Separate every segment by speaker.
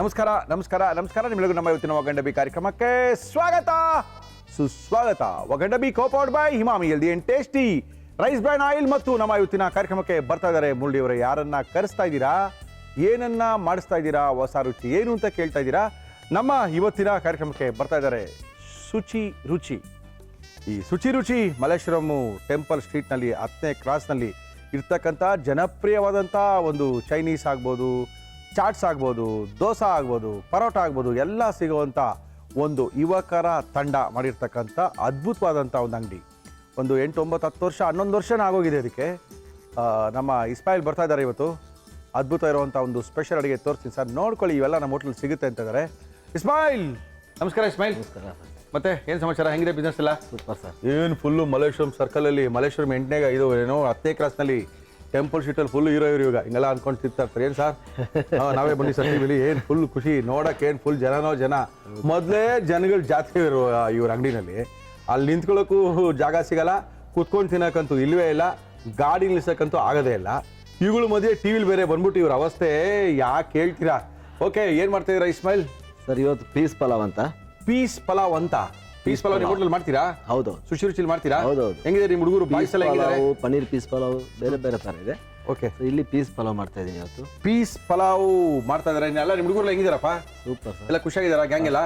Speaker 1: ನಮಸ್ಕಾರ ನಿಮಗೂ ನಮ್ಮ ಇವತ್ತಿನ ಒಗಂಡಬಿ ಕಾರ್ಯಕ್ರಮಕ್ಕೆ ಸ್ವಾಗತ ಸುಸ್ವಾಗತ. ಒಗಂಡಬಿ copowered by Himami healthy and tasty rice bran oil. ಮತ್ತು ನಮ್ಮ ಇವತ್ತಿನ ಕಾರ್ಯಕ್ರಮಕ್ಕೆ ಬರ್ತಾ ಇದ್ದಾರೆ ಮುರಳಿಯವರು. ಯಾರನ್ನ ಕರೆಸ್ತಾ ಇದ್ದೀರಾ, ಏನನ್ನ ಮಾಡಿಸ್ತಾ ಇದ್ದೀರಾ, ಹೊಸ ರುಚಿ ಏನು ಅಂತ ಕೇಳ್ತಾ ಇದ್ದೀರಾ. ನಮ್ಮ ಇವತ್ತಿನ ಕಾರ್ಯಕ್ರಮಕ್ಕೆ ಬರ್ತಾ ಇದ್ದಾರೆ ಶುಚಿ ರುಚಿ. ಈ ಶುಚಿ ರುಚಿ ಮಲ್ಲೇಶ್ವರಂ ಟೆಂಪಲ್ ಸ್ಟ್ರೀಟ್ನಲ್ಲಿ 10ನೇ ಕ್ರಾಸ್ನಲ್ಲಿ ಇರ್ತಕ್ಕಂಥ ಜನಪ್ರಿಯವಾದಂಥ ಒಂದು ಚೈನೀಸ್ ಆಗ್ಬೋದು, ಚಾಟ್ಸ್ ಆಗ್ಬೋದು, ದೋಸೆ ಆಗ್ಬೋದು, ಪರೋಟ ಆಗ್ಬೋದು, ಎಲ್ಲ ಸಿಗುವಂಥ ಒಂದು ಯುವಕರ ತಂಡ ಮಾಡಿರ್ತಕ್ಕಂಥ ಅದ್ಭುತವಾದಂಥ ಒಂದು ಅಂಗಡಿ. ಒಂದು 8, 9, 10 ವರ್ಷ 11 ವರ್ಷನೇ ಆಗೋಗಿದೆ ಅದಕ್ಕೆ. ನಮ್ಮ ಇಸ್ಮಾಯಿಲ್ ಬರ್ತಾ ಇದ್ದಾರೆ ಇವತ್ತು. ಅದ್ಭುತ ಇರುವಂಥ ಒಂದು ಸ್ಪೆಷಲ್ ಅಡುಗೆ ತೋರಿಸ್ತೀನಿ ಸರ್, ನೋಡ್ಕೊಳ್ಳಿ, ಇವೆಲ್ಲ ನಮ್ಮ ಹೋಟ್ಲಲ್ಲಿ ಸಿಗುತ್ತೆ ಅಂತ ಇದ್ದಾರೆ. ಇಸ್ಮಾಯಿಲ್ ನಮಸ್ಕಾರ. ಇಸ್ಮಾಯಿಲ್
Speaker 2: ನಮಸ್ಕಾರ.
Speaker 1: ಮತ್ತೆ ಏನು ಸಮಾಚಾರ, ಹೆಂಗಿದೆ ಬಿಸ್ನೆಸ್ ಎಲ್ಲ?
Speaker 2: Super sir.
Speaker 1: ಏನು ಫುಲ್ಲು ಮಲ್ಲೇಶ್ವರಂ ಸರ್ಕಲಲ್ಲಿ, ಮಲ್ಲೇಶ್ವರಂ 8ನೇ ಇದು ಏನೋ 10ನೇ ಕ್ರಾಸ್ನಲ್ಲಿ ಟೆಂಪಲ್ ಸ್ಟ್ರೀಟಲ್ಲಿ ಫುಲ್ ಹೀರೋ ಇವಾಗ ಹಿಂಗೆಲ್ಲ ಅನ್ಕೊಂಡು ತಿರ್ತಾರೆ. ಏನು ಸರ್ ನಾವೇ ಬನ್ನಿ ಸರ್ ಟಿವಿಲಿ, ಏನು ಫುಲ್ ಖುಷಿ ನೋಡೋಕೆ, ಏನು ಫುಲ್ ಜನನೋ ಜನ. ಮೊದಲೇ ಜನಗಳು ಜಾಸ್ತಿ ಇರೋ ಇವ್ರ ಅಂಗಡಿನಲ್ಲಿ. ಅಲ್ಲಿ ನಿಂತ್ಕೊಳ್ಳೋಕ್ಕೂ ಜಾಗ ಸಿಗಲ್ಲ, ಕುತ್ಕೊಂಡು ತಿನ್ನೋಕ್ಕಂತೂ ಇಲ್ಲವೇ ಇಲ್ಲ, ಗಾಡಿ ನಿಲ್ಸೋಕ್ಕಂತೂ ಆಗೋದೇ ಇಲ್ಲ. ಇವುಗಳು ಮಧ್ಯೆ ಟಿವಿಲಿ ಬೇರೆ ಬಂದ್ಬಿಟ್ಟು ಇವ್ರ ಅವಸ್ಥೆ ಯಾಕೆ ಹೇಳ್ತೀರಾ. ಓಕೆ, ಏನು ಮಾಡ್ತಾಯಿದ್ದೀರಾ ಇಸ್ಮಾಯಿಲ್?
Speaker 2: ಸರ್ ಇವತ್ತು ಪೀಸ್ ಪಲಾವ್ ಅಂತ.
Speaker 1: ಪೀಸ್ ಪಲಾವ್ ಅಂತ? ಪೀಸ್ ಪಲಾವ್ ನಿಮ್ಮ ಹೋಟೆಲ್ ಮಾಡ್ತೀರಾ?
Speaker 2: ಹೌದು.
Speaker 1: ಶುಚಿ ರುಚಿಲಿ ಮಾಡ್ತೀರಾ?
Speaker 2: ಹೌದೌದು.
Speaker 1: ಹೆಂಗಿದೆ ನಿಮ್ಮ ಹುಡುಗರು ಬಾಯ್ಸ್ ಎಲ್ಲ ಹೆಂಗಿದ್ದಾರೆ?
Speaker 2: ಪನ್ನೀರ್ ಪೀಸ್ ಪಲಾವ್ ಬೇರೆ ಬೇರೆ ಥರ ಇದೆ.
Speaker 1: ಓಕೆ,
Speaker 2: ಇಲ್ಲಿ ಪೀಸ್ ಪಲಾವ್ ಮಾಡ್ತಾ ಇದ್ದೀನಿ ಇವತ್ತು.
Speaker 1: ಪೀಸ್ ಪಲಾವ್ ಮಾಡ್ತಾ ಇದಾರೆ. ಎಲ್ಲ ನಿಮ್ಮ ಹುಡುಗರು ಹೆಂಗಿದಾರಪ್ಪ?
Speaker 2: Super sir.
Speaker 1: ಎಲ್ಲ ಖುಷಿಯಾಗಿದ್ದಾರಾ? ಗ್ಯಾಂಗ್ ಎಲ್ಲ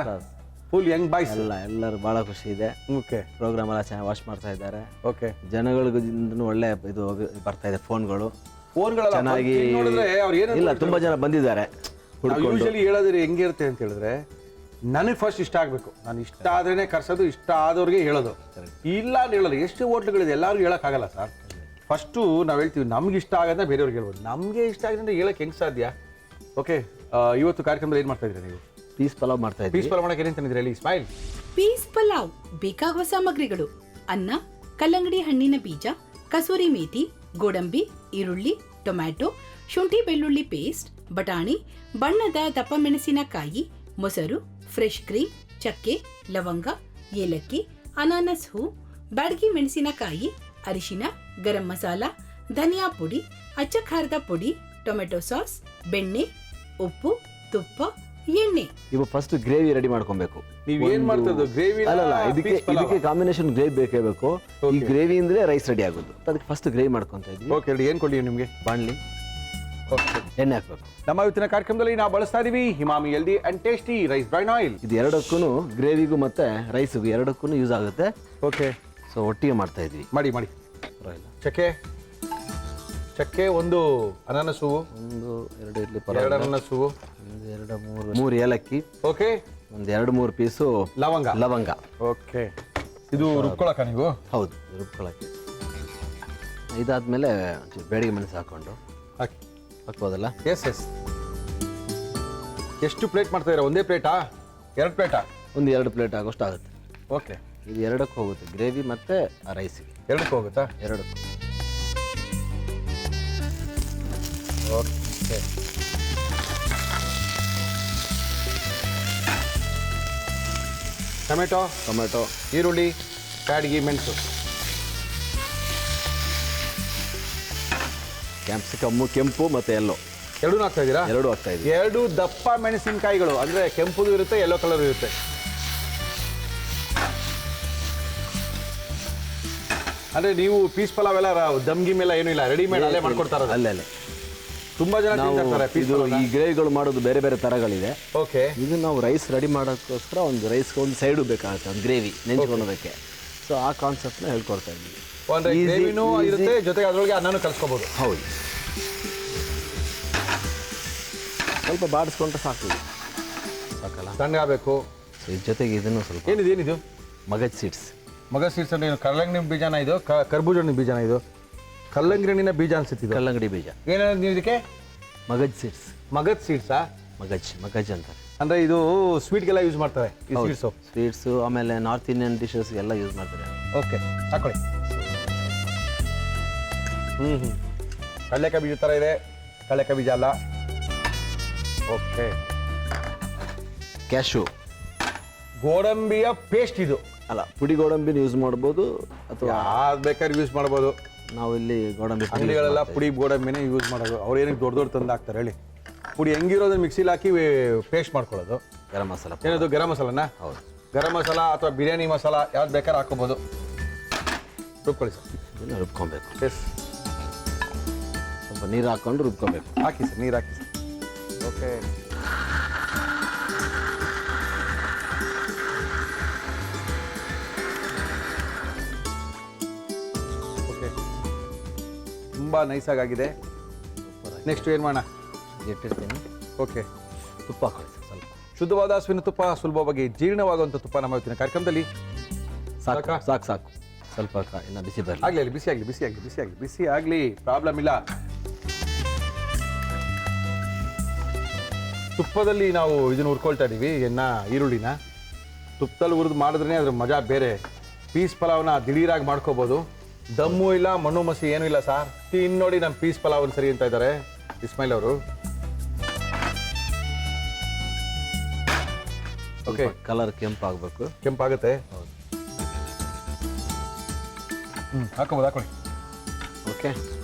Speaker 1: ಫುಲ್ ಯಂಗ್ ಬಾಯ್ಸ್
Speaker 2: ಎಲ್ಲರೂ ಬಹಳ ಖುಷಿ ಇದೆ.
Speaker 1: ಓಕೆ,
Speaker 2: ಪ್ರೋಗ್ರಾಮ್ ಎಲ್ಲ ಚೆನ್ನಾಗಿ ವಾಚ್ ಮಾಡ್ತಾ ಇದ್ದಾರೆ.
Speaker 1: ಓಕೆ,
Speaker 2: ಜನಗಳಿಂದ ಒಳ್ಳೆ ಇದು ಬರ್ತಾ ಇದೆ. ಫೋನ್ಗಳು
Speaker 1: ಚೆನ್ನಾಗಿ
Speaker 2: ಇಲ್ಲ, ತುಂಬಾ ಜನ ಬಂದಿದ್ದಾರೆ.
Speaker 1: ಯೂಶಲಿ ಹೇಳೋದ್ರೆ ಹೆಂಗಿರುತ್ತೆ ಅಂತ ಹೇಳಿದ್ರೆ, ನನಗೆ ಫಸ್ಟ್ ಇಷ್ಟ ಆಗಬೇಕು, ನಾನು ಇಷ್ಟ ಆದ್ರೇನೆ ಕರ್ಸೋದು, ಇಷ್ಟ ಆದವ್ರಿಗೆ ಹೇಳೋದು, ಇಲ್ಲ ಅಂತ ಹೇಳೋದು. ಎಷ್ಟು ಹೋಟ್ಲುಗಳಿದೆ, ಎಲ್ಲರಿಗೂ ಹೇಳೋಕ್ಕಾಗಲ್ಲ ಸರ್. ಫಸ್ಟು ನಾವು ಹೇಳ್ತೀವಿ ನಮ್ಗೆ ಇಷ್ಟ ಆಗೋದನ್ನ ಬೇರೆಯವ್ರಿಗೆ ಹೇಳ್ಬೋದು. ನಮಗೆ ಇಷ್ಟ ಆಗಿದೆ ಅಂದ್ರೆ ಹೇಳಕ್ಕೆ ಹೆಂಗೆ ಸಾಧ್ಯ? ಓಕೆ, ಇವತ್ತು ಕಾರ್ಯಕ್ರಮದಲ್ಲಿ ಏನು ಮಾಡ್ತಾ ಇದ್ದೀರಾ ನೀವು?
Speaker 2: ಪೀಸ್ ಪಲಾವ್ ಮಾಡ್ತಾ ಇದ್ದೀವಿ.
Speaker 1: ಪೀಸ್ ಪಲಾವ್ ಮಾಡಕ್ಕೆ ಏನೇನು ತಂದಿದ್ದೀರಾ ಹೇಳಿ ಇಸ್ಮಾಯಿಲ್?
Speaker 3: ಪೀಸ್ ಪಲಾವ್ ಬೇಕಾಗುವ ಸಾಮಗ್ರಿಗಳು: ಅನ್ನ, ಕಲ್ಲಂಗಡಿ ಹಣ್ಣಿನ ಬೀಜ, ಕಸೂರಿ ಮೇಥಿ, ಗೋಡಂಬಿ, ಈರುಳ್ಳಿ, ಟೊಮ್ಯಾಟೊ, ಶುಂಠಿ ಬೆಳ್ಳುಳ್ಳಿ ಪೇಸ್ಟ್, ಬಟಾಣಿ, ಬಣ್ಣದ ದಪ್ಪ ಮೆಣಸಿನಕಾಯಿ, ಮೊಸರು, ಫ್ರೆಶ್ ಕ್ರೀಮ್, ಚಕ್ಕೆ, ಲವಂಗ, ಏಲಕ್ಕಿ, ಅನಾನಸ್ ಹೂ, ಬ್ಯಾಡಗಿ ಮೆಣಸಿನಕಾಯಿ, ಅರಿಶಿನ, ಗರಂ ಮಸಾಲ, ಧನಿಯಾ ಪುಡಿ, ಅಚ್ಚ ಖಾರದ ಪುಡಿ, ಟೊಮೆಟೊ ಸಾಸ್, ಬೆಣ್ಣೆ, ಉಪ್ಪು, ತುಪ್ಪ, ಎಣ್ಣೆ.
Speaker 2: ಇವಾಗ ಫಸ್ಟ್ ಗ್ರೇವಿ ರೆಡಿ ಮಾಡ್ಕೊಬೇಕು.
Speaker 1: ನೀವು ಏನ್ ಮಾಡ್ತದ್ದು? ಗ್ರೇವಿ
Speaker 2: ಅಲ್ಲ, ಇದಕ್ಕೆ ಕಾಂಬಿನೇಷನ್ ಗ್ರೇವಿ ಬೇಕೇ ಬೇಕು. ಈ ಗ್ರೇವಿ ಅಂದ್ರೆ ರೈಸ್ ರೆಡಿ ಆಗೋದು. ಅದಕ್ಕೆ ಫಸ್ಟ್ ಗ್ರೇವಿ ಮಾಡ್ಕೊಂತ ಇದ್ವಿ.
Speaker 1: ಓಕೆ, ಏನು ಕೊಡಿ ನಿಮಗೆ?
Speaker 2: ಬಾಣಲಿ, ಎಣ್ಣೆ ಹಾಕ್ಬೇಕು.
Speaker 1: ನಮ್ಮ ಇವತ್ತಿನ ಕಾರ್ಯಕ್ರಮದಲ್ಲಿ ನಾವು ಬಳಸ್ತಾ ಇದೀವಿ Himami healthy and tasty rice bran oil.
Speaker 2: ಇದು ಎರಡಕ್ಕೂ, ಗ್ರೇವಿಗೂ ಮತ್ತೆ ರೈಸ್ಗೂ ಎರಡಕ್ಕೂ ಯೂಸ್ ಆಗುತ್ತೆ.
Speaker 1: ಓಕೆ,
Speaker 2: ಸೊ ಒಟ್ಟಿಗೆ ಮಾಡ್ತಾ ಇದ್ವಿ.
Speaker 1: ಮಾಡಿ ಚಕ್ಕೆ ಒಂದು, ಅನಾನಸ್ ಹೂವು
Speaker 2: ಒಂದು, 2 ಇಡ್ಲಿ,
Speaker 1: 2 ಅನಾನಸ್ ಹೂವು,
Speaker 2: 3 ಏಲಕ್ಕಿ,
Speaker 1: ಓಕೆ,
Speaker 2: ಒಂದು 2-3 ಪೀಸು ಲವಂಗ.
Speaker 1: ಓಕೆ, ಇದು ರುಬ್ಕೊಳಕ ನೀವು?
Speaker 2: ಹೌದು, ರುಬ್ಕೊಳಕ್ಕೆ. ಇದಾದ್ಮೇಲೆ ಬೇಡಿಗೆ ಮೆಣಸು ಹಾಕೊಂಡು ಹಾಕ್ಬೋದಲ್ಲ?
Speaker 1: ಎಸ್. ಎಷ್ಟು ಪ್ಲೇಟ್ ಮಾಡ್ತಾ ಇದ್ದೀರಾ? ಒಂದೇ ಪ್ಲೇಟಾ, 2 ಪ್ಲೇಟಾ?
Speaker 2: ಒಂದು 2 ಪ್ಲೇಟ್ ಆಗೋಷ್ಟು ಆಗುತ್ತೆ.
Speaker 1: ಓಕೆ,
Speaker 2: ಇದು ಎರಡಕ್ಕೂ ಹೋಗುತ್ತೆ, ಗ್ರೇವಿ ಮತ್ತೆ ರೈಸಿಗೆ
Speaker 1: ಎರಡಕ್ಕೂ ಹೋಗುತ್ತಾ?
Speaker 2: ಎರಡಕ್ಕೂ.
Speaker 1: ಓಕೆ, ಟೊಮೆಟೊ, ಈರುಳ್ಳಿ, ಬ್ಯಾಡಗಿ ಮೆಣಸು,
Speaker 2: ಕ್ಯಾಪ್ಸಿಕಮ್ಮು, ಕೆಂಪು ಮತ್ತೆ ಎಲ್ಲೋ
Speaker 1: ಎರಡೂ ಹಾಕ್ತಾ ಇದ್ದೀರಾ?
Speaker 2: ಎರಡು ಹಾಕ್ತಾ ಇದ್ದೀವಿ.
Speaker 1: 2 ದಪ್ಪ ಮೆಣಸಿನಕಾಯಿಗಳು, ಅಂದರೆ ಕೆಂಪುದು ಇರುತ್ತೆ, ಯೆಲ್ಲೋ ಕಲರ್ ಇರುತ್ತೆ. ಅಂದರೆ ನೀವು ಪೀಸ್ ಪಲಾವ್ ಎಲ್ಲ ದಮ್ಗಿ ಮೇಲೆ ಏನೂ ಇಲ್ಲ, ರೆಡಿಮೇಡ್ ಅಲ್ಲೇ ಮಾಡ್ಕೊಡ್ತಾರೆ?
Speaker 2: ಅಲ್ಲೇ
Speaker 1: ತುಂಬಾ ಜನ ತಿಂತಾರೆ ಪೀಸ್.
Speaker 2: ಈ ಗ್ರೇವಿಗಳು ಮಾಡೋದು ಬೇರೆ ಬೇರೆ ಥರಗಳಿದೆ.
Speaker 1: ಓಕೆ,
Speaker 2: ಇದು ನಾವು ರೈಸ್ ರೆಡಿ ಮಾಡೋಕ್ಕೋಸ್ಕರ ಒಂದು ರೈಸ್ಗೆ ಒಂದು ಸೈಡು ಬೇಕಾಗುತ್ತೆ, ಒಂದು ಗ್ರೇವಿ ನೆಂಚ್ಕೊಳ್ಳೋದಕ್ಕೆ. ಸೊ ಆ ಕಾನ್ಸೆಪ್ಟ್ನ ಹೇಳ್ಕೊಡ್ತಾ ಇದ್ದೀವಿ.
Speaker 1: ಒಂದು ಗ್ರೇವಿನೂ ಇರುತ್ತೆ, ಜೊತೆಗೆ ಅದರೊಳಗೆ ಅನ್ನನೂ ಕಲಿಸ್ಕೋಬೋದು.
Speaker 2: ಹೌದು, ಸ್ವಲ್ಪ ಬಾಡಿಸ್ಕೊಂಡ್ರೆ ಸಾಕಲ್ಲ?
Speaker 1: ತಣ್ಣಗಾಗಬೇಕು.
Speaker 2: ಇದ್ರ ಜೊತೆಗೆ ಇದನ್ನು ಸ್ವಲ್ಪ
Speaker 1: ಏನಿದು?
Speaker 2: ಮಗಜ್ ಸೀಡ್ಸ್.
Speaker 1: ಮಗಜ್ ಸೀಡ್ಸ್ ಅಂದ್ರೆ ಏನು? ಕಲ್ಲಂಗಡಿ ಬೀಜನ ಇದು? ಕರ್ಬೂಜ ಹಣ್ಣಿನ ಬೀಜನ ಇದು? ಕಲ್ಲಂಗಡಿ ಹಣ್ಣಿನ ಬೀಜ ಅನ್ಸುತ್ತೆ.
Speaker 2: ಕಲ್ಲಂಗಡಿ ಬೀಜ.
Speaker 1: ಏನೇನು ನೀವು ಇದಕ್ಕೆ?
Speaker 2: ಮಗಜ್ ಸೀಡ್ಸ್.
Speaker 1: ಮಗಜ್ ಸೀಡ್ಸಾ?
Speaker 2: ಮಗಜ್ ಅಂತ.
Speaker 1: ಅಂದರೆ ಇದು ಸ್ವೀಟ್ಗೆಲ್ಲ ಯೂಸ್ ಮಾಡ್ತಾರೆ ಈ ಸೀಡ್ಸು?
Speaker 2: ಸ್ವೀಟ್ಸು, ಆಮೇಲೆ ನಾರ್ತ್ ಇಂಡಿಯನ್ ಡಿಶಸ್ ಎಲ್ಲ ಯೂಸ್ ಮಾಡ್ತಾರೆ.
Speaker 1: ಓಕೆ, ಹಾಕೊಳ್ಳಿ. ಕಡಲೆಕಾಯಿ ಬೀಜ ಥರ ಇದೆ, ಕಡಲೆಕಾಯಿ ಬೀಜ ಅಲ್ಲ. ಓಕೆ,
Speaker 2: ಕ್ಯಾಶು,
Speaker 1: ಗೋಡಂಬಿಯ ಪೇಸ್ಟ್ ಇದು
Speaker 2: ಅಲ್ಲ, ಪುಡಿ ಗೋಡಂಬಿನ ಯೂಸ್ ಮಾಡ್ಬೋದು, ಅಥವಾ
Speaker 1: ಯಾವ್ದು ಬೇಕಾದ್ರೆ ಯೂಸ್ ಮಾಡ್ಬೋದು.
Speaker 2: ನಾವು ಇಲ್ಲಿ ಗೋಡಂಬಿ
Speaker 1: ಅಂಗಡಿಗಳೆಲ್ಲ ಪುಡಿ ಗೋಡಂಬಿನೇ ಯೂಸ್ ಮಾಡೋದು. ಅವ್ರು ಏನಕ್ಕೆ ದೊಡ್ಡ ತಂದು ಹಾಕ್ತಾರೆ ಹೇಳಿ? ಪುಡಿ ಹೆಂಗಿರೋದನ್ನ ಮಿಕ್ಸಿಲಿ ಹಾಕಿ ಪೇಸ್ಟ್ ಮಾಡ್ಕೊಳ್ಳೋದು.
Speaker 2: ಗರಂ ಮಸಾಲ
Speaker 1: ಏನದು ಗರಂ ಮಸಾಲನ?
Speaker 2: ಹೌದು.
Speaker 1: ಗರಂ ಮಸಾಲ ಅಥವಾ ಬಿರಿಯಾನಿ ಮಸಾಲ ಯಾವ್ದು ಬೇಕಾದ್ರೆ ಹಾಕೋಬೋದು. ರುಬ್ಕೊಳ್ಳಿ ಸರ್.
Speaker 2: ಇದನ್ನು ರುಬ್ಕೊಬೇಕು.
Speaker 1: ಎಸ್,
Speaker 2: ಸ್ವಲ್ಪ ನೀರು ಹಾಕ್ಕೊಂಡು ರುಬ್ಕೊಬೇಕು.
Speaker 1: ಹಾಕಿ ಸರ್, ನೀರು ಹಾಕಿ ಸರ್. ಓಕೆ, ಓಕೆ, ತುಂಬ ನೈಸಾಗಿದೆ. ನೆಕ್ಸ್ಟ್ ಏನು ಮಾಡೋಣ?
Speaker 2: ಇಟ್ಟಿರ್ತೀನಿ.
Speaker 1: ಓಕೆ,
Speaker 2: ತುಪ್ಪ ಹಾಕೊಳ್ಳಿ ಸರ್ ಸ್ವಲ್ಪ.
Speaker 1: ಶುದ್ಧವಾದ ಹಸುವಿನ ತುಪ್ಪ, ಸುಲಭವಾಗಿ ಜೀರ್ಣವಾಗುವಂಥ ತುಪ್ಪ ನಮ್ಮ ಇವತ್ತಿನ ಕಾರ್ಯಕ್ರಮದಲ್ಲಿ.
Speaker 2: ಸಾಕು
Speaker 1: ಸಾಕಾ?
Speaker 2: ಸಾಕು ಸಾಕು. ಸ್ವಲ್ಪ ಇನ್ನು ಬಿಸಿ ಬರಲಿ.
Speaker 1: ಆಗಲಿ, ಬಿಸಿ ಆಗಲಿ, ಬಿಸಿ ಆಗಲಿ, ಬಿಸಿ ಆಗಲಿ, ಬಿಸಿ ಆಗಲಿ, ಪ್ರಾಬ್ಲಮ್ ಇಲ್ಲ. ತುಪ್ಪದಲ್ಲಿ ನಾವು ಇದನ್ನು ಹುರ್ಕೊಳ್ತಾ ಇದ್ದೀವಿ, ಈರುಳ್ಳಿನ ತುಪ್ಪದಲ್ಲಿ ಹುರಿದು ಮಾಡಿದ್ರೇ ಅದ್ರ ಮಜಾ ಬೇರೆ. ಪೀಸ್ ಪಲಾವ್ನ ದಿಢೀರಾಗಿ ಮಾಡ್ಕೋಬೋದು. ದಮ್ಮು ಇಲ್ಲ, ಮಣ್ಣು ಮಸಿ ಏನೂ ಇಲ್ಲ ಸರ್. ತಿನ್ ನೋಡಿ ನಮ್ಮ ಪೀಸ್ ಪಲಾವ್ ಸರಿ ಅಂತ ಇದ್ದಾರೆ ಇಸ್ಮಾಯಿಲ್ ಅವರು. ಓಕೆ,
Speaker 2: ಕಲರ್ ಕೆಂಪಾಗಬೇಕು.
Speaker 1: ಕೆಂಪಾಗುತ್ತೆ.
Speaker 2: ಹೌದು.
Speaker 1: ಹಾಕೋಬೋದು, ಹಾಕೊಳ್ಳಿ.
Speaker 2: ಓಕೆ,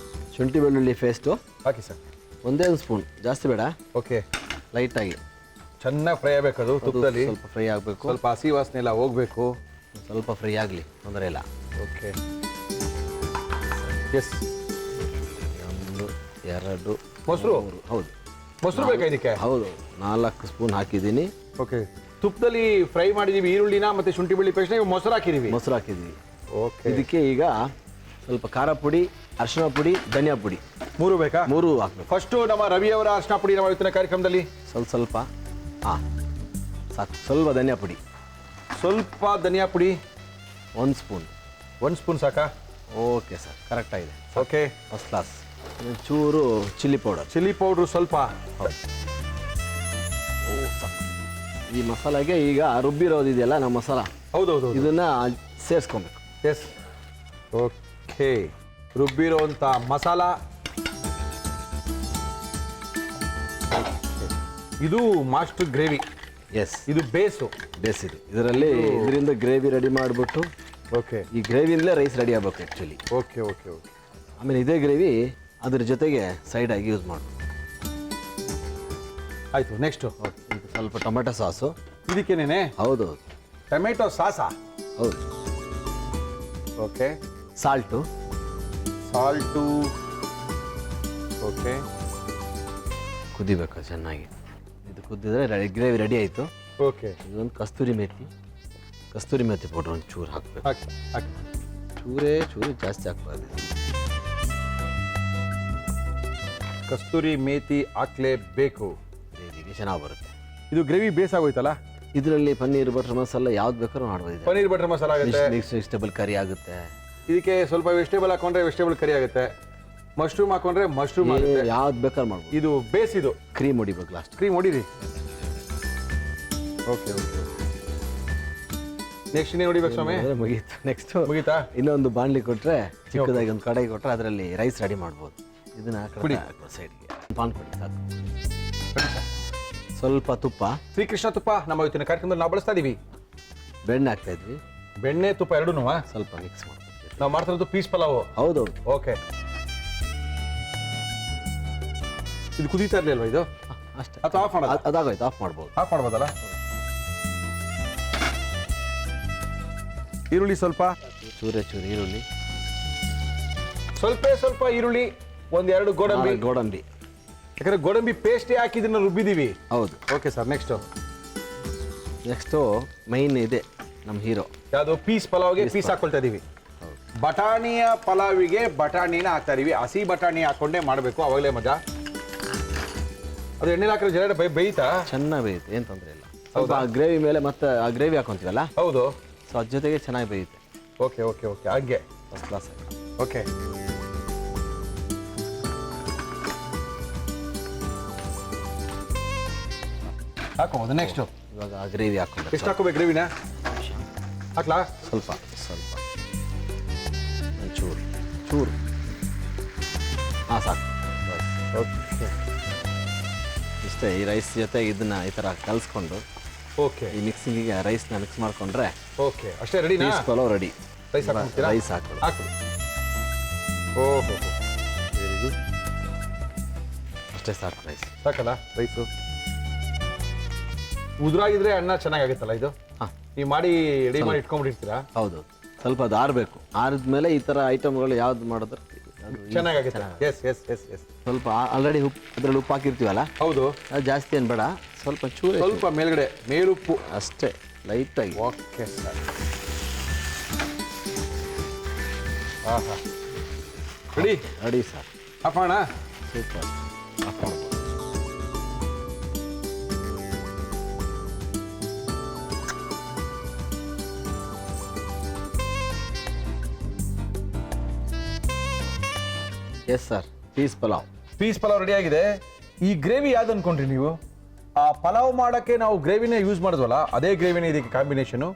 Speaker 2: ಶುಂಠಿ ಬೆಳ್ಳುಳ್ಳಿ ಪೇಸ್ಟು
Speaker 1: ಹಾಕಿ ಸರ್.
Speaker 2: ಒಂದೇ ಒಂದು ಸ್ಪೂನ್, ಜಾಸ್ತಿ ಬೇಡ.
Speaker 1: ಓಕೆ,
Speaker 2: ಲೈಟಾಗಿ
Speaker 1: ಚೆನ್ನಾಗಿ ಫ್ರೈ ಆಗಬೇಕದು ತುಪ್ಪದಲ್ಲಿ.
Speaker 2: ಸ್ವಲ್ಪ ಫ್ರೈ ಆಗಬೇಕು.
Speaker 1: ಸ್ವಲ್ಪ ಹಸಿ ವಾಸನೆ ಎಲ್ಲ ಹೋಗಬೇಕು.
Speaker 2: ಸ್ವಲ್ಪ ಫ್ರೈ ಆಗಲಿ, ತೊಂದರೆ ಇಲ್ಲ.
Speaker 1: Okay, S.
Speaker 2: 1 2
Speaker 1: ಮೊಸರು?
Speaker 2: 3. ಹೌದು,
Speaker 1: ಮೊಸರು ಬೇಕಾ ಇದಕ್ಕೆ?
Speaker 2: ಹೌದು. 4 ಸ್ಪೂನ್ ಹಾಕಿದ್ದೀನಿ.
Speaker 1: ಓಕೆ, ತುಪ್ಪದಲ್ಲಿ ಫ್ರೈ ಮಾಡಿದೀವಿ ಈರುಳ್ಳಿನ ಮತ್ತೆ ಶುಂಠಿ ಬೆಳ್ಳಿ ಪೇಸ್ಟ್, ಮೊಸರು ಹಾಕಿದೀವಿ.
Speaker 2: ಮೊಸರು ಹಾಕಿದ್ದೀವಿ.
Speaker 1: ಓಕೆ,
Speaker 2: ಇದಕ್ಕೆ ಈಗ ಸ್ವಲ್ಪ ಖಾರ ಪುಡಿ, ಅರಿಶಿನ ಪುಡಿ, ಧನಿಯಾ ಪುಡಿ
Speaker 1: 3 ಬೇಕಾ?
Speaker 2: 3 ಹಾಕ್ಬೇಕು.
Speaker 1: ಫಸ್ಟು ನಮ್ಮ ರವಿಯವರ ಅರ್ಶಿನ ಪುಡಿ ನಮ್ಮ ಇವತ್ತಿನ ಕಾರ್ಯಕ್ರಮದಲ್ಲಿ.
Speaker 2: ಸ್ವಲ್ಪ ಹಾಂ ಸಾಕು. ಸ್ವಲ್ಪ ಧನಿಯಾ ಪುಡಿ,
Speaker 1: ಸ್ವಲ್ಪ ಧನಿಯಾ ಪುಡಿ
Speaker 2: 1 ಸ್ಪೂನ್.
Speaker 1: 1 ಸ್ಪೂನ್ ಸಾಕಾ?
Speaker 2: ಓಕೆ ಸರ್, ಕರೆಕ್ಟಾಗಿದೆ.
Speaker 1: Okay,
Speaker 2: first class. ಚೂರು ಚಿಲ್ಲಿ ಪೌಡರ್.
Speaker 1: ಚಿಲ್ಲಿ ಪೌಡ್ರು ಸ್ವಲ್ಪ.
Speaker 2: ಹೌದು. ಈ ಮಸಾಲೆಗೆ ಈಗ ರುಬ್ಬಿರೋದಿದೆಯಲ್ಲ ನಮ್ಮ ಮಸಾಲ,
Speaker 1: ಹೌದೌದು,
Speaker 2: ಇದನ್ನು ಸೇರಿಸ್ಕೊಬೇಕು.
Speaker 1: ಎಸ್. ಓಕೆ, ರುಬ್ಬಿರೋಂಥ ಮಸಾಲ ಇದು ಮಾಸ್ಟರ್ ಗ್ರೇವಿ.
Speaker 2: ಎಸ್,
Speaker 1: ಇದು ಬೇಸು.
Speaker 2: ಬೇಸಿದೆ ಇದರಲ್ಲಿ. ಇದರಿಂದ ಗ್ರೇವಿ ರೆಡಿ ಮಾಡಿಬಿಟ್ಟು
Speaker 1: ಓಕೆ,
Speaker 2: ಈ ಗ್ರೇವಿಯಿಂದಲೇ ರೈಸ್ ರೆಡಿ ಆಗಬೇಕು ಆ್ಯಕ್ಚುಲಿ.
Speaker 1: Okay, okay, okay.
Speaker 2: ಆಮೇಲೆ ಇದೇ ಗ್ರೇವಿ ಅದ್ರ ಜೊತೆಗೆ ಸೈಡಾಗಿ ಯೂಸ್ ಮಾಡಬೇಕು.
Speaker 1: ಆಯಿತು, ನೆಕ್ಸ್ಟು
Speaker 2: ಸ್ವಲ್ಪ ಟೊಮೆಟೊ ಸಾಸು.
Speaker 1: ಇದಕ್ಕೇನೇನೆ?
Speaker 2: ಹೌದು
Speaker 1: ಟೊಮೆಟೊ ಸಾಸಾ?
Speaker 2: ಹೌದು.
Speaker 1: Okay,
Speaker 2: salt.
Speaker 1: ಸಾಲ್ಟು. ಓಕೆ,
Speaker 2: ಕುದಿಬೇಕು ಚೆನ್ನಾಗಿ. ಇದು ಕುದ್ದಿದ್ರೆ ಗ್ರೇವಿ ರೆಡಿ ಆಯಿತು.
Speaker 1: ಓಕೆ,
Speaker 2: ಇದೊಂದು ಕಸ್ತೂರಿ ಮೇಥಿ ಪೌಡ್ರ್ ಒಂದು ಚೂರು ಹಾಕಬೇಕು.
Speaker 1: ಹಾಕಿ ಹಾಕಿ.
Speaker 2: ಚೂರು ಜಾಸ್ತಿ ಹಾಕ್ಬಾರ್ದು.
Speaker 1: ಕಸ್ತೂರಿ ಮೇಥಿ ಹಾಕ್ಲೇಬೇಕು.
Speaker 2: ಗ್ರೇವಿಗೆ ಚೆನ್ನಾಗಿ ಬರುತ್ತೆ.
Speaker 1: ಇದು ಗ್ರೇವಿ ಬೇಸಾಗೋಯ್ತಲ್ಲ?
Speaker 2: ಇದರಲ್ಲಿ ಪನ್ನೀರ್ ಬಟರ್ ಮಸಾಲ ಯಾವ್ದು ಬೇಕಾದ್ರೂ ಮಾಡ್ಬೋದು.
Speaker 1: ಪನ್ನೀರ್ ಬಟರ್ ಮಸಾಲ ಆಗುತ್ತೆ,
Speaker 2: ವೆಜಿಟೇಬಲ್ ಕರಿ ಆಗುತ್ತೆ.
Speaker 1: ಇದಕ್ಕೆ ಸ್ವಲ್ಪ ವೆಜಿಟೇಬಲ್ ಹಾಕೊಂಡ್ರೆ ವೆಜಿಟೇಬಲ್ ಕರಿ ಆಗುತ್ತೆ, ಮಶ್ರೂಮ್ ಹಾಕೊಂಡ್ರೆ ಮಶ್ರೂಮ್ ಆಗುತ್ತೆ.
Speaker 2: ಯಾವ್ದು ಬೇಕಾದ್ರೂ ಮಾಡ್ಬೋದು.
Speaker 1: ಇದು ಬೇಸ್. ಇದು
Speaker 2: ಕ್ರೀಮ್ ಹೊಡಿಬೇಕು ಲಾಸ್ಟ್.
Speaker 1: ಕ್ರೀಮ್ ಹೊಡೀರಿ. Okay, okay. ನೆಕ್ಸ್ಟ್ ಇನ್ನೇನು ಹೊಡಿಬೇಕು ಸ್ವಾಮಿ?
Speaker 2: ಮುಗೀತು. ನೆಕ್ಸ್ಟ್
Speaker 1: ಮುಗೀತಾ?
Speaker 2: ಇನ್ನೊಂದು ಬಾಣಲಿ ಕೊಟ್ಟರೆ, ಚಿಕ್ಕದಾಗಿ ಒಂದು ಕಡಾಯಿ ಕೊಟ್ಟರೆ ಅದರಲ್ಲಿ ರೈಸ್ ರೆಡಿ ಮಾಡ್ಬೋದು. ಇದನ್ನ ಸೈಡ್ಗೆ ಪಾನ್ ಕೊಡಿ ಸಾಕು. ಸ್ವಲ್ಪ ತುಪ್ಪ,
Speaker 1: ಶ್ರೀಕೃಷ್ಣ ತುಪ್ಪ ನಮ್ಮ ಇವತ್ತಿನ ಕಾರ್ಯಕ್ರಮದಲ್ಲಿ ನಾವು ಬಳಸ್ತಾ ಇದೀವಿ.
Speaker 2: ಬೆಣ್ಣೆ ಹಾಕ್ತಾ ಇದ್ವಿ.
Speaker 1: ಬೆಣ್ಣೆ ತುಪ್ಪ ಎರಡೂ
Speaker 2: ಸ್ವಲ್ಪ ಮಿಕ್ಸ್ ಮಾಡ್ತೀವಿ.
Speaker 1: ನಾವು ಮಾಡ್ತಿರೋದು ಪೀಸ್ ಪಲಾವು.
Speaker 2: ಹೌದೌದು.
Speaker 1: ಓಕೆ, ಇದು ಕುದೀತಾ ಇರ್ಲಿಲ್ವಾ ಇದು?
Speaker 2: ಅಷ್ಟೇ.
Speaker 1: ಅಥವಾ ಆಫ್ ಮಾಡೋದು?
Speaker 2: ಅದಾಗೋಯ್ತು, ಆಫ್ ಮಾಡ್ಬೋದು.
Speaker 1: ಆಫ್ ಮಾಡ್ಬೋದಲ್ಲ? ಈರುಳ್ಳಿ ಸ್ವಲ್ಪ,
Speaker 2: ಚೂರೇ ಈರುಳ್ಳಿ,
Speaker 1: ಸ್ವಲ್ಪ ಈರುಳ್ಳಿ, 1-2 ಗೋಡಂಬಿ. ಯಾಕಂದ್ರೆ ಗೋಡಂಬಿ ಪೇಸ್ಟೇ ಹಾಕಿದ್ದನ್ನ ರುಬ್ಬಿದೀವಿ.
Speaker 2: ಹೌದು.
Speaker 1: ಓಕೆ ಸರ್,
Speaker 2: ನೆಕ್ಸ್ಟು ಮೈನ್ ಇದೆ ನಮ್ಮ ಹೀರೋ.
Speaker 1: ಯಾವುದು? ಪೀಸ್ ಪಲಾವ್ಗೆ ಪೀಸ್ ಹಾಕೊಳ್ತಾ ಇದೀವಿ. ಬಟಾಣಿಯ ಪಲಾವಿಗೆ ಬಟಾಣಿನ ಹಾಕ್ತಾ ಇದೀವಿ. ಹಸಿ ಬಟಾಣಿ ಹಾಕೊಂಡೇ ಮಾಡಬೇಕು, ಅವಾಗಲೇ ಮಜಾ. ಅದು ಎಣ್ಣೆ ಹಾಕಿದ್ರೆ ಜರ ಬೇಯ್ತಾ?
Speaker 2: ಚೆನ್ನಾಗಿ ಬೇಯುತ್ತೆ, ಏನು ತೊಂದರೆ ಇಲ್ಲ. ಸ್ವಲ್ಪ ಆ ಗ್ರೇವಿ ಮೇಲೆ ಮತ್ತೆ ಆ ಗ್ರೇವಿ ಹಾಕೊಂತೀವಲ್ಲ,
Speaker 1: ಹೌದು.
Speaker 2: ಸೊ ಅದ್ರ ಜೊತೆಗೆ ಚೆನ್ನಾಗಿ ಬೇಯುತ್ತೆ.
Speaker 1: ಓಕೆ, ಓಕೆ, ಓಕೆ, ಹಾಗೆ
Speaker 2: ಫಸ್ಟ್ ಕ್ಲಾಸ್.
Speaker 1: ಓಕೆ, ಹಾಕೋಬೋದು. ನೆಕ್ಸ್ಟು
Speaker 2: ಇವಾಗ ಆ ಗ್ರೇವಿ ಹಾಕೊಂಡು
Speaker 1: ಎಷ್ಟು ಹಾಕೋಬೇಕು ಗ್ರೇವಿನ? ಹಾಕ್ಲಾ?
Speaker 2: ಸ್ವಲ್ಪ ಚೂರು ಹಾಂ ಸಾಕು.
Speaker 1: ಓಕೆ,
Speaker 2: ಇಷ್ಟೇ. ಈ ರೈಸ್ ಜೊತೆ ಇದನ್ನ ಈ ಥರ ಕಲಿಸ್ಕೊಂಡು
Speaker 1: ಓಕೆ,
Speaker 2: ಈ ಮಿಕ್ಸಿಂಗಿಗೆ ರೈಸ್ನ ಮಿಕ್ಸ್ ಮಾಡಿಕೊಂಡ್ರೆ
Speaker 1: ಓಕೆ, ಅಷ್ಟೇ ರೆಡಿನಾ?
Speaker 2: Peas pulao ready.
Speaker 1: ರೈಸ್ ಹಾಕ್ಬಿಡ್ತೀರಾ?
Speaker 2: ರೈಸ್ ಹಾಕೊಳ್ಳಿ.
Speaker 1: ಹಾಕಿ. ಓಹೋ, ವೆರಿ ಗುಡ್.
Speaker 2: ಅಷ್ಟೇ ಸಾಕು ರೈಸ್.
Speaker 1: ಸಾಕಲ್ಲ ರೈಸು? ಉದುರಾಗಿದ್ರೆ ಅನ್ನ ಚೆನ್ನಾಗಾಗುತ್ತಲ್ಲ ಇದು?
Speaker 2: ಹಾಂ,
Speaker 1: ನೀವು ಮಾಡಿ ರೆಡಿ ಮಾಡಿ ಇಟ್ಕೊಂಡ್ಬಿಟ್ಟಿರ್ತೀರಾ?
Speaker 2: ಹೌದು, ಸ್ವಲ್ಪ ಅದು ಆರಬೇಕು. ಆರಿದ್ಮೇಲೆ ಈ ಥರ ಐಟಮ್ಗಳು ಯಾವ್ದು ಮಾಡಿದ್ರೆ ಅದು
Speaker 1: ಚೆನ್ನಾಗಾಗುತ್ತೆ. Yes yes yes yes.
Speaker 2: ಸ್ವಲ್ಪ ಆಲ್ರೆಡಿ ಅದ್ರಲ್ಲಿ ಉಪ್ಪು ಹಾಕಿರ್ತೀವಲ್ಲ,
Speaker 1: ಹೌದು.
Speaker 2: ಅದು ಜಾಸ್ತಿ ಏನು ಬೇಡ, ಸ್ವಲ್ಪ ಚೂರು
Speaker 1: ಸ್ವಲ್ಪ ಮೇಲ್ಗಡೆ ಮೇಲುಪ್ಪು
Speaker 2: ಅಷ್ಟೇ ಲೈಟಾಗಿ.
Speaker 1: Okay sir. ಹಾಂ ಹಾಂ, ರೆಡಿ
Speaker 2: ರೆಡಿ ಸರ್.
Speaker 1: ಹಾಕೋಣ.
Speaker 2: ಸೂಪರ್. ಆಫ್ ಮಾಡ್ಬೋದು. Yes sir, peas pulao.
Speaker 1: Peas pulao ready ಆಗಿದೆ. ಈ ಗ್ರೇವಿ ಯಾವ್ದು ಅನ್ಕೊಂಡ್ರಿ ನೀವು? ಆ ಪಲಾವ್ ಮಾಡೋಕ್ಕೆ ನಾವು ಗ್ರೇವಿನೇ ಯೂಸ್ ಮಾಡಿದ್ವಲ್ಲ, ಅದೇ ಗ್ರೇವಿನೇ ಇದಕ್ಕೆ ಕಾಂಬಿನೇಷನು.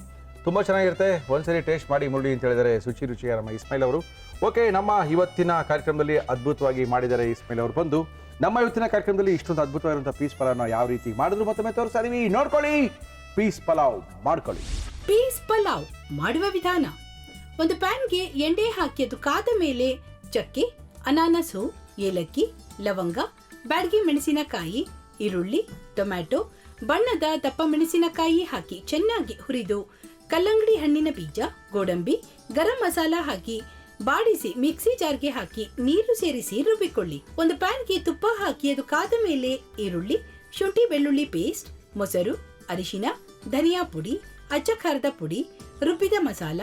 Speaker 1: ತುಂಬ ಚೆನ್ನಾಗಿರುತ್ತೆ. ಒಂದ್ಸರಿ ಟೇಸ್ಟ್ ಮಾಡಿ ಮುರುಳಿ ಅಂತ ಹೇಳಿದರೆ ಶುಚಿ ರುಚಿಯ ನಮ್ಮ ಇಸ್ಮಾಯಿಲ್ ಅವರು. ಓಕೆ, ನಮ್ಮ ಇವತ್ತಿನ ಕಾರ್ಯಕ್ರಮದಲ್ಲಿ ಅದ್ಭುತವಾಗಿ ಮಾಡಿದ್ದಾರೆ ಇಸ್ಮಾಯಿಲ್ ಅವರು ಬಂದು. ನಮ್ಮ ಇವತ್ತಿನ ಕಾರ್ಯಕ್ರಮದಲ್ಲಿ ಇಷ್ಟೊಂದು ಅದ್ಭುತವಾಗಿರುವಂಥ ಪೀಸ್ ಪಲಾವ್ನ ಯಾವ ರೀತಿ ಮಾಡಿದ್ರು ಮತ್ತೊಮ್ಮೆ ತೋರಿಸ್ತಾ ಇದೀವಿ, ನೋಡ್ಕೊಳ್ಳಿ. ಪೀಸ್ ಪಲಾವ್ ಮಾಡ್ಕೊಳ್ಳಿ.
Speaker 3: ಪೀಸ್ ಪಲಾವ್ ಮಾಡುವ ವಿಧಾನ: ಒಂದು ಪ್ಯಾನ್ಗೆ ಎಣ್ಣೆ ಹಾಕಿ ಅದು ಕಾದ ಮೇಲೆ ಚಕ್ಕೆ, ಅನಾನಸು, ಏಲಕ್ಕಿ, ಲವಂಗ, ಬ್ಯಾಡಗಿ ಮೆಣಸಿನಕಾಯಿ, ಈರುಳ್ಳಿ, ಟೊಮ್ಯಾಟೊ, ಬಣ್ಣದ ದಪ್ಪ ಮೆಣಸಿನಕಾಯಿ ಹಾಕಿ ಚೆನ್ನಾಗಿ ಹುರಿದು ಕಲ್ಲಂಗಡಿ ಹಣ್ಣಿನ ಬೀಜ, ಗೋಡಂಬಿ, ಗರಂ ಮಸಾಲ ಹಾಕಿ ಬಾಡಿಸಿ ಮಿಕ್ಸಿ ಜಾರ್ಗೆ ಹಾಕಿ ನೀರು ಸೇರಿಸಿ ರುಬ್ಬಿಕೊಳ್ಳಿ. ಒಂದು ಪ್ಯಾನ್ಗೆ ತುಪ್ಪ ಹಾಕಿ ಅದು ಕಾದ ಮೇಲೆ ಈರುಳ್ಳಿ, ಶುಂಠಿ ಬೆಳ್ಳುಳ್ಳಿ ಪೇಸ್ಟ್, ಮೊಸರು, ಅರಿಶಿನ, ಧನಿಯಾ ಪುಡಿ, ಅಚ್ಚ ಖಾರದ ಪುಡಿ, ರುಬ್ಬಿದ ಮಸಾಲ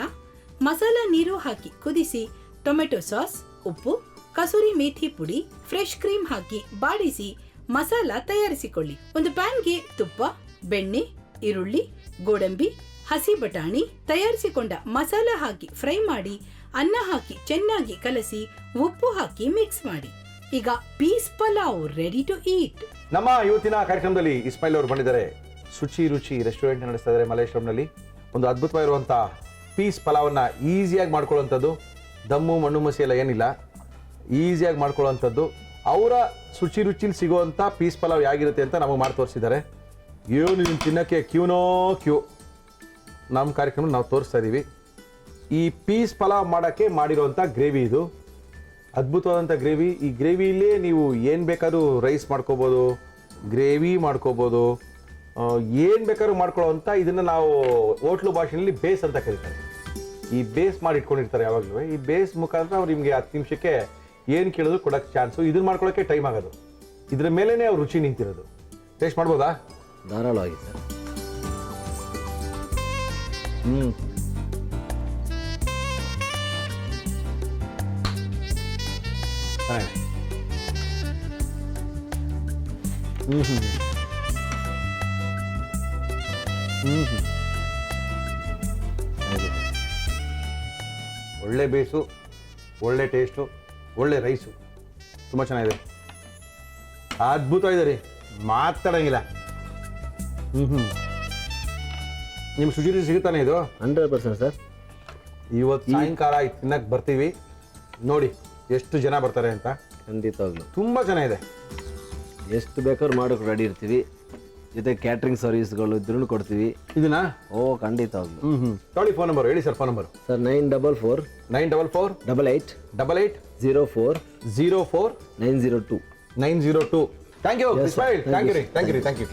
Speaker 3: ನೀರು ಹಾಕಿ ಕುದಿಸಿ ಟೊಮೆಟೊ ಸಾಸ್, ಉಪ್ಪು, ಕಸೂರಿ ಮೇಥಿ ಪುಡಿ, ಫ್ರೆಶ್ ಕ್ರೀಮ್ ಹಾಕಿ ಬಾಡಿಸಿ ಮಸಾಲ ತಯಾರಿಸಿಕೊಳ್ಳಿ. ಒಂದು ಪ್ಯಾನ್ಗೆ ತುಪ್ಪ, ಬೆಣ್ಣೆ, ಈರುಳ್ಳಿ, ಗೋಡಂಬಿ, ಹಸಿ ಬಟಾಣಿ, ತಯಾರಿಸಿಕೊಂಡ ಮಸಾಲ ಹಾಕಿ ಫ್ರೈ ಮಾಡಿ ಅನ್ನ ಹಾಕಿ ಚೆನ್ನಾಗಿ ಕಲಸಿ ಉಪ್ಪು ಹಾಕಿ ಮಿಕ್ಸ್ ಮಾಡಿ. ಈಗ peas pulao ready to eat.
Speaker 1: ನಮ್ಮ ಇವತ್ತಿನ ಕಾರ್ಯಕ್ರಮದಲ್ಲಿ ಇಸ್ಮಾಯಿಲ್ ಅವರು ಬಂದಿದ್ದಾರೆ. ಶುಚಿ ರುಚಿ ರೆಸ್ಟೋರೆಂಟ್ ನಡೆಸ್ತಾ ಇದ್ದಾರೆ ಮಲ್ಲೇಶ್ವರಂನಲ್ಲಿ. ಒಂದು ಅದ್ಭುತವಾಗಿರುವಂಥ ಪೀಸ್ ಪಲಾವನ್ನ ಈಸಿಯಾಗಿ ಮಾಡ್ಕೊಳ್ಳುವಂಥದ್ದು. ದಮ್ಮು ಮಣ್ಣು ಮಸಿ ಎಲ್ಲ ಏನಿಲ್ಲ, ಈಸಿಯಾಗಿ ಮಾಡ್ಕೊಳ್ಳುವಂಥದ್ದು. ಅವರ ಶುಚಿ ರುಚಿಲಿ ಸಿಗುವಂಥ ಪೀಸ್ ಪಲಾವ್ ಹೇಗಿರುತ್ತೆ ಅಂತ ನಮಗೆ ಮಾಡಿ ತೋರಿಸಿದ್ದಾರೆ. ಏನು ಇದನ್ನು ತಿನ್ನೋಕ್ಕೆ ಕ್ಯೂ. ನಮ್ಮ ಕಾರ್ಯಕ್ರಮ ನಾವು ತೋರಿಸ್ತಾ ಇದ್ದೀವಿ. ಈ ಪೀಸ್ ಪಲಾವ್ ಮಾಡೋಕ್ಕೆ ಮಾಡಿರೋವಂಥ ಗ್ರೇವಿ ಇದು. ಅದ್ಭುತವಾದಂಥ ಗ್ರೇವಿ. ಈ ಗ್ರೇವಿಲೇ ನೀವು ಏನು ಬೇಕಾದ್ರೂ ರೈಸ್ ಮಾಡ್ಕೋಬೋದು, ಗ್ರೇವಿ ಮಾಡ್ಕೋಬೋದು, ಏನು ಬೇಕಾದ್ರೂ ಮಾಡ್ಕೊಳ್ಳೋವಂಥ ಇದನ್ನು ನಾವು ಹೋಟ್ಲು ಭಾಷೆಯಲ್ಲಿ ಬೇಸ್ ಅಂತ ಕರೀತಾರೆ. ಈ ಬೇಸ್ ಮಾಡಿ ಇಟ್ಕೊಂಡಿರ್ತಾರೆ ಯಾವಾಗಲೂ. ಈ ಬೇಸ್ ಮುಖಾಂತರ ಅವ್ರು ನಿಮಗೆ 10 ನಿಮಿಷಕ್ಕೆ ಏನು ಕೇಳಿದ್ರು ಕೊಡೋಕ್ಕೆ ಚಾನ್ಸು. ಇದನ್ನು ಮಾಡ್ಕೊಳ್ಳೋಕ್ಕೆ ಟೈಮ್ ಆಗೋದು. ಇದ್ರ ಮೇಲೇ ಅವ್ರು ರುಚಿ ನಿಂತಿರೋದು. ಟೇಸ್ಟ್ ಮಾಡ್ಬೋದಾ?
Speaker 2: ಧಾರಾಳವಾಗಿ ಸರ್.
Speaker 1: ಒಳ್ಳೆ ಬೇಸು, ಒಳ್ಳೆ ಟೇಸ್ಟು, ಒಳ್ಳೆ ರೈಸು, ತುಂಬ ಚೆನ್ನಾಗಿದೆ. ಅದ್ಭುತವಾಗಿದೆ ರೀ, ಮಾತಾಡಂಗಿಲ್ಲ. ನಿಮ್ಮ ಶುಚಿ ಸಿಗುತ್ತಾನೆ ಇದು?
Speaker 2: 100% ಸರ್.
Speaker 1: ಇವತ್ತು ಸಾಯಂಕಾಲ ತಿನ್ನಕ್ಕೆ ಬರ್ತೀವಿ, ನೋಡಿ ಎಷ್ಟು ಜನ ಬರ್ತಾರೆ ಅಂತ.
Speaker 2: ಖಂಡಿತವಾಗ್ಲು
Speaker 1: ತುಂಬ ಚೆನ್ನಾಗಿದೆ.
Speaker 2: ಎಷ್ಟು ಬೇಕಾದ್ರೂ ಮಾಡೋಕೆ ರೆಡಿ ಇರ್ತೀವಿ. ಜೊತೆ ಕ್ಯಾಟ್ರಿಂಗ್ ಸರ್ವಿಸ್ಗಳು ಇದ್ರೂ ಕೊಡ್ತೀವಿ.
Speaker 1: ಇದನ್ನ?
Speaker 2: ಓ, ಖಂಡಿತವಾಗ್ಲು.
Speaker 1: ನೋಡಿ, ಫೋನ್ ನಂಬರ್ ಹೇಳಿ ಸರ್. Phone number
Speaker 2: sir 944
Speaker 1: 944
Speaker 2: 88
Speaker 1: 88
Speaker 2: 04 902
Speaker 1: 902. Thank you Ismail. Thank you ರೀ, ಥ್ಯಾಂಕ್ ಯು ರೀ, ಥ್ಯಾಂಕ್ ಯು.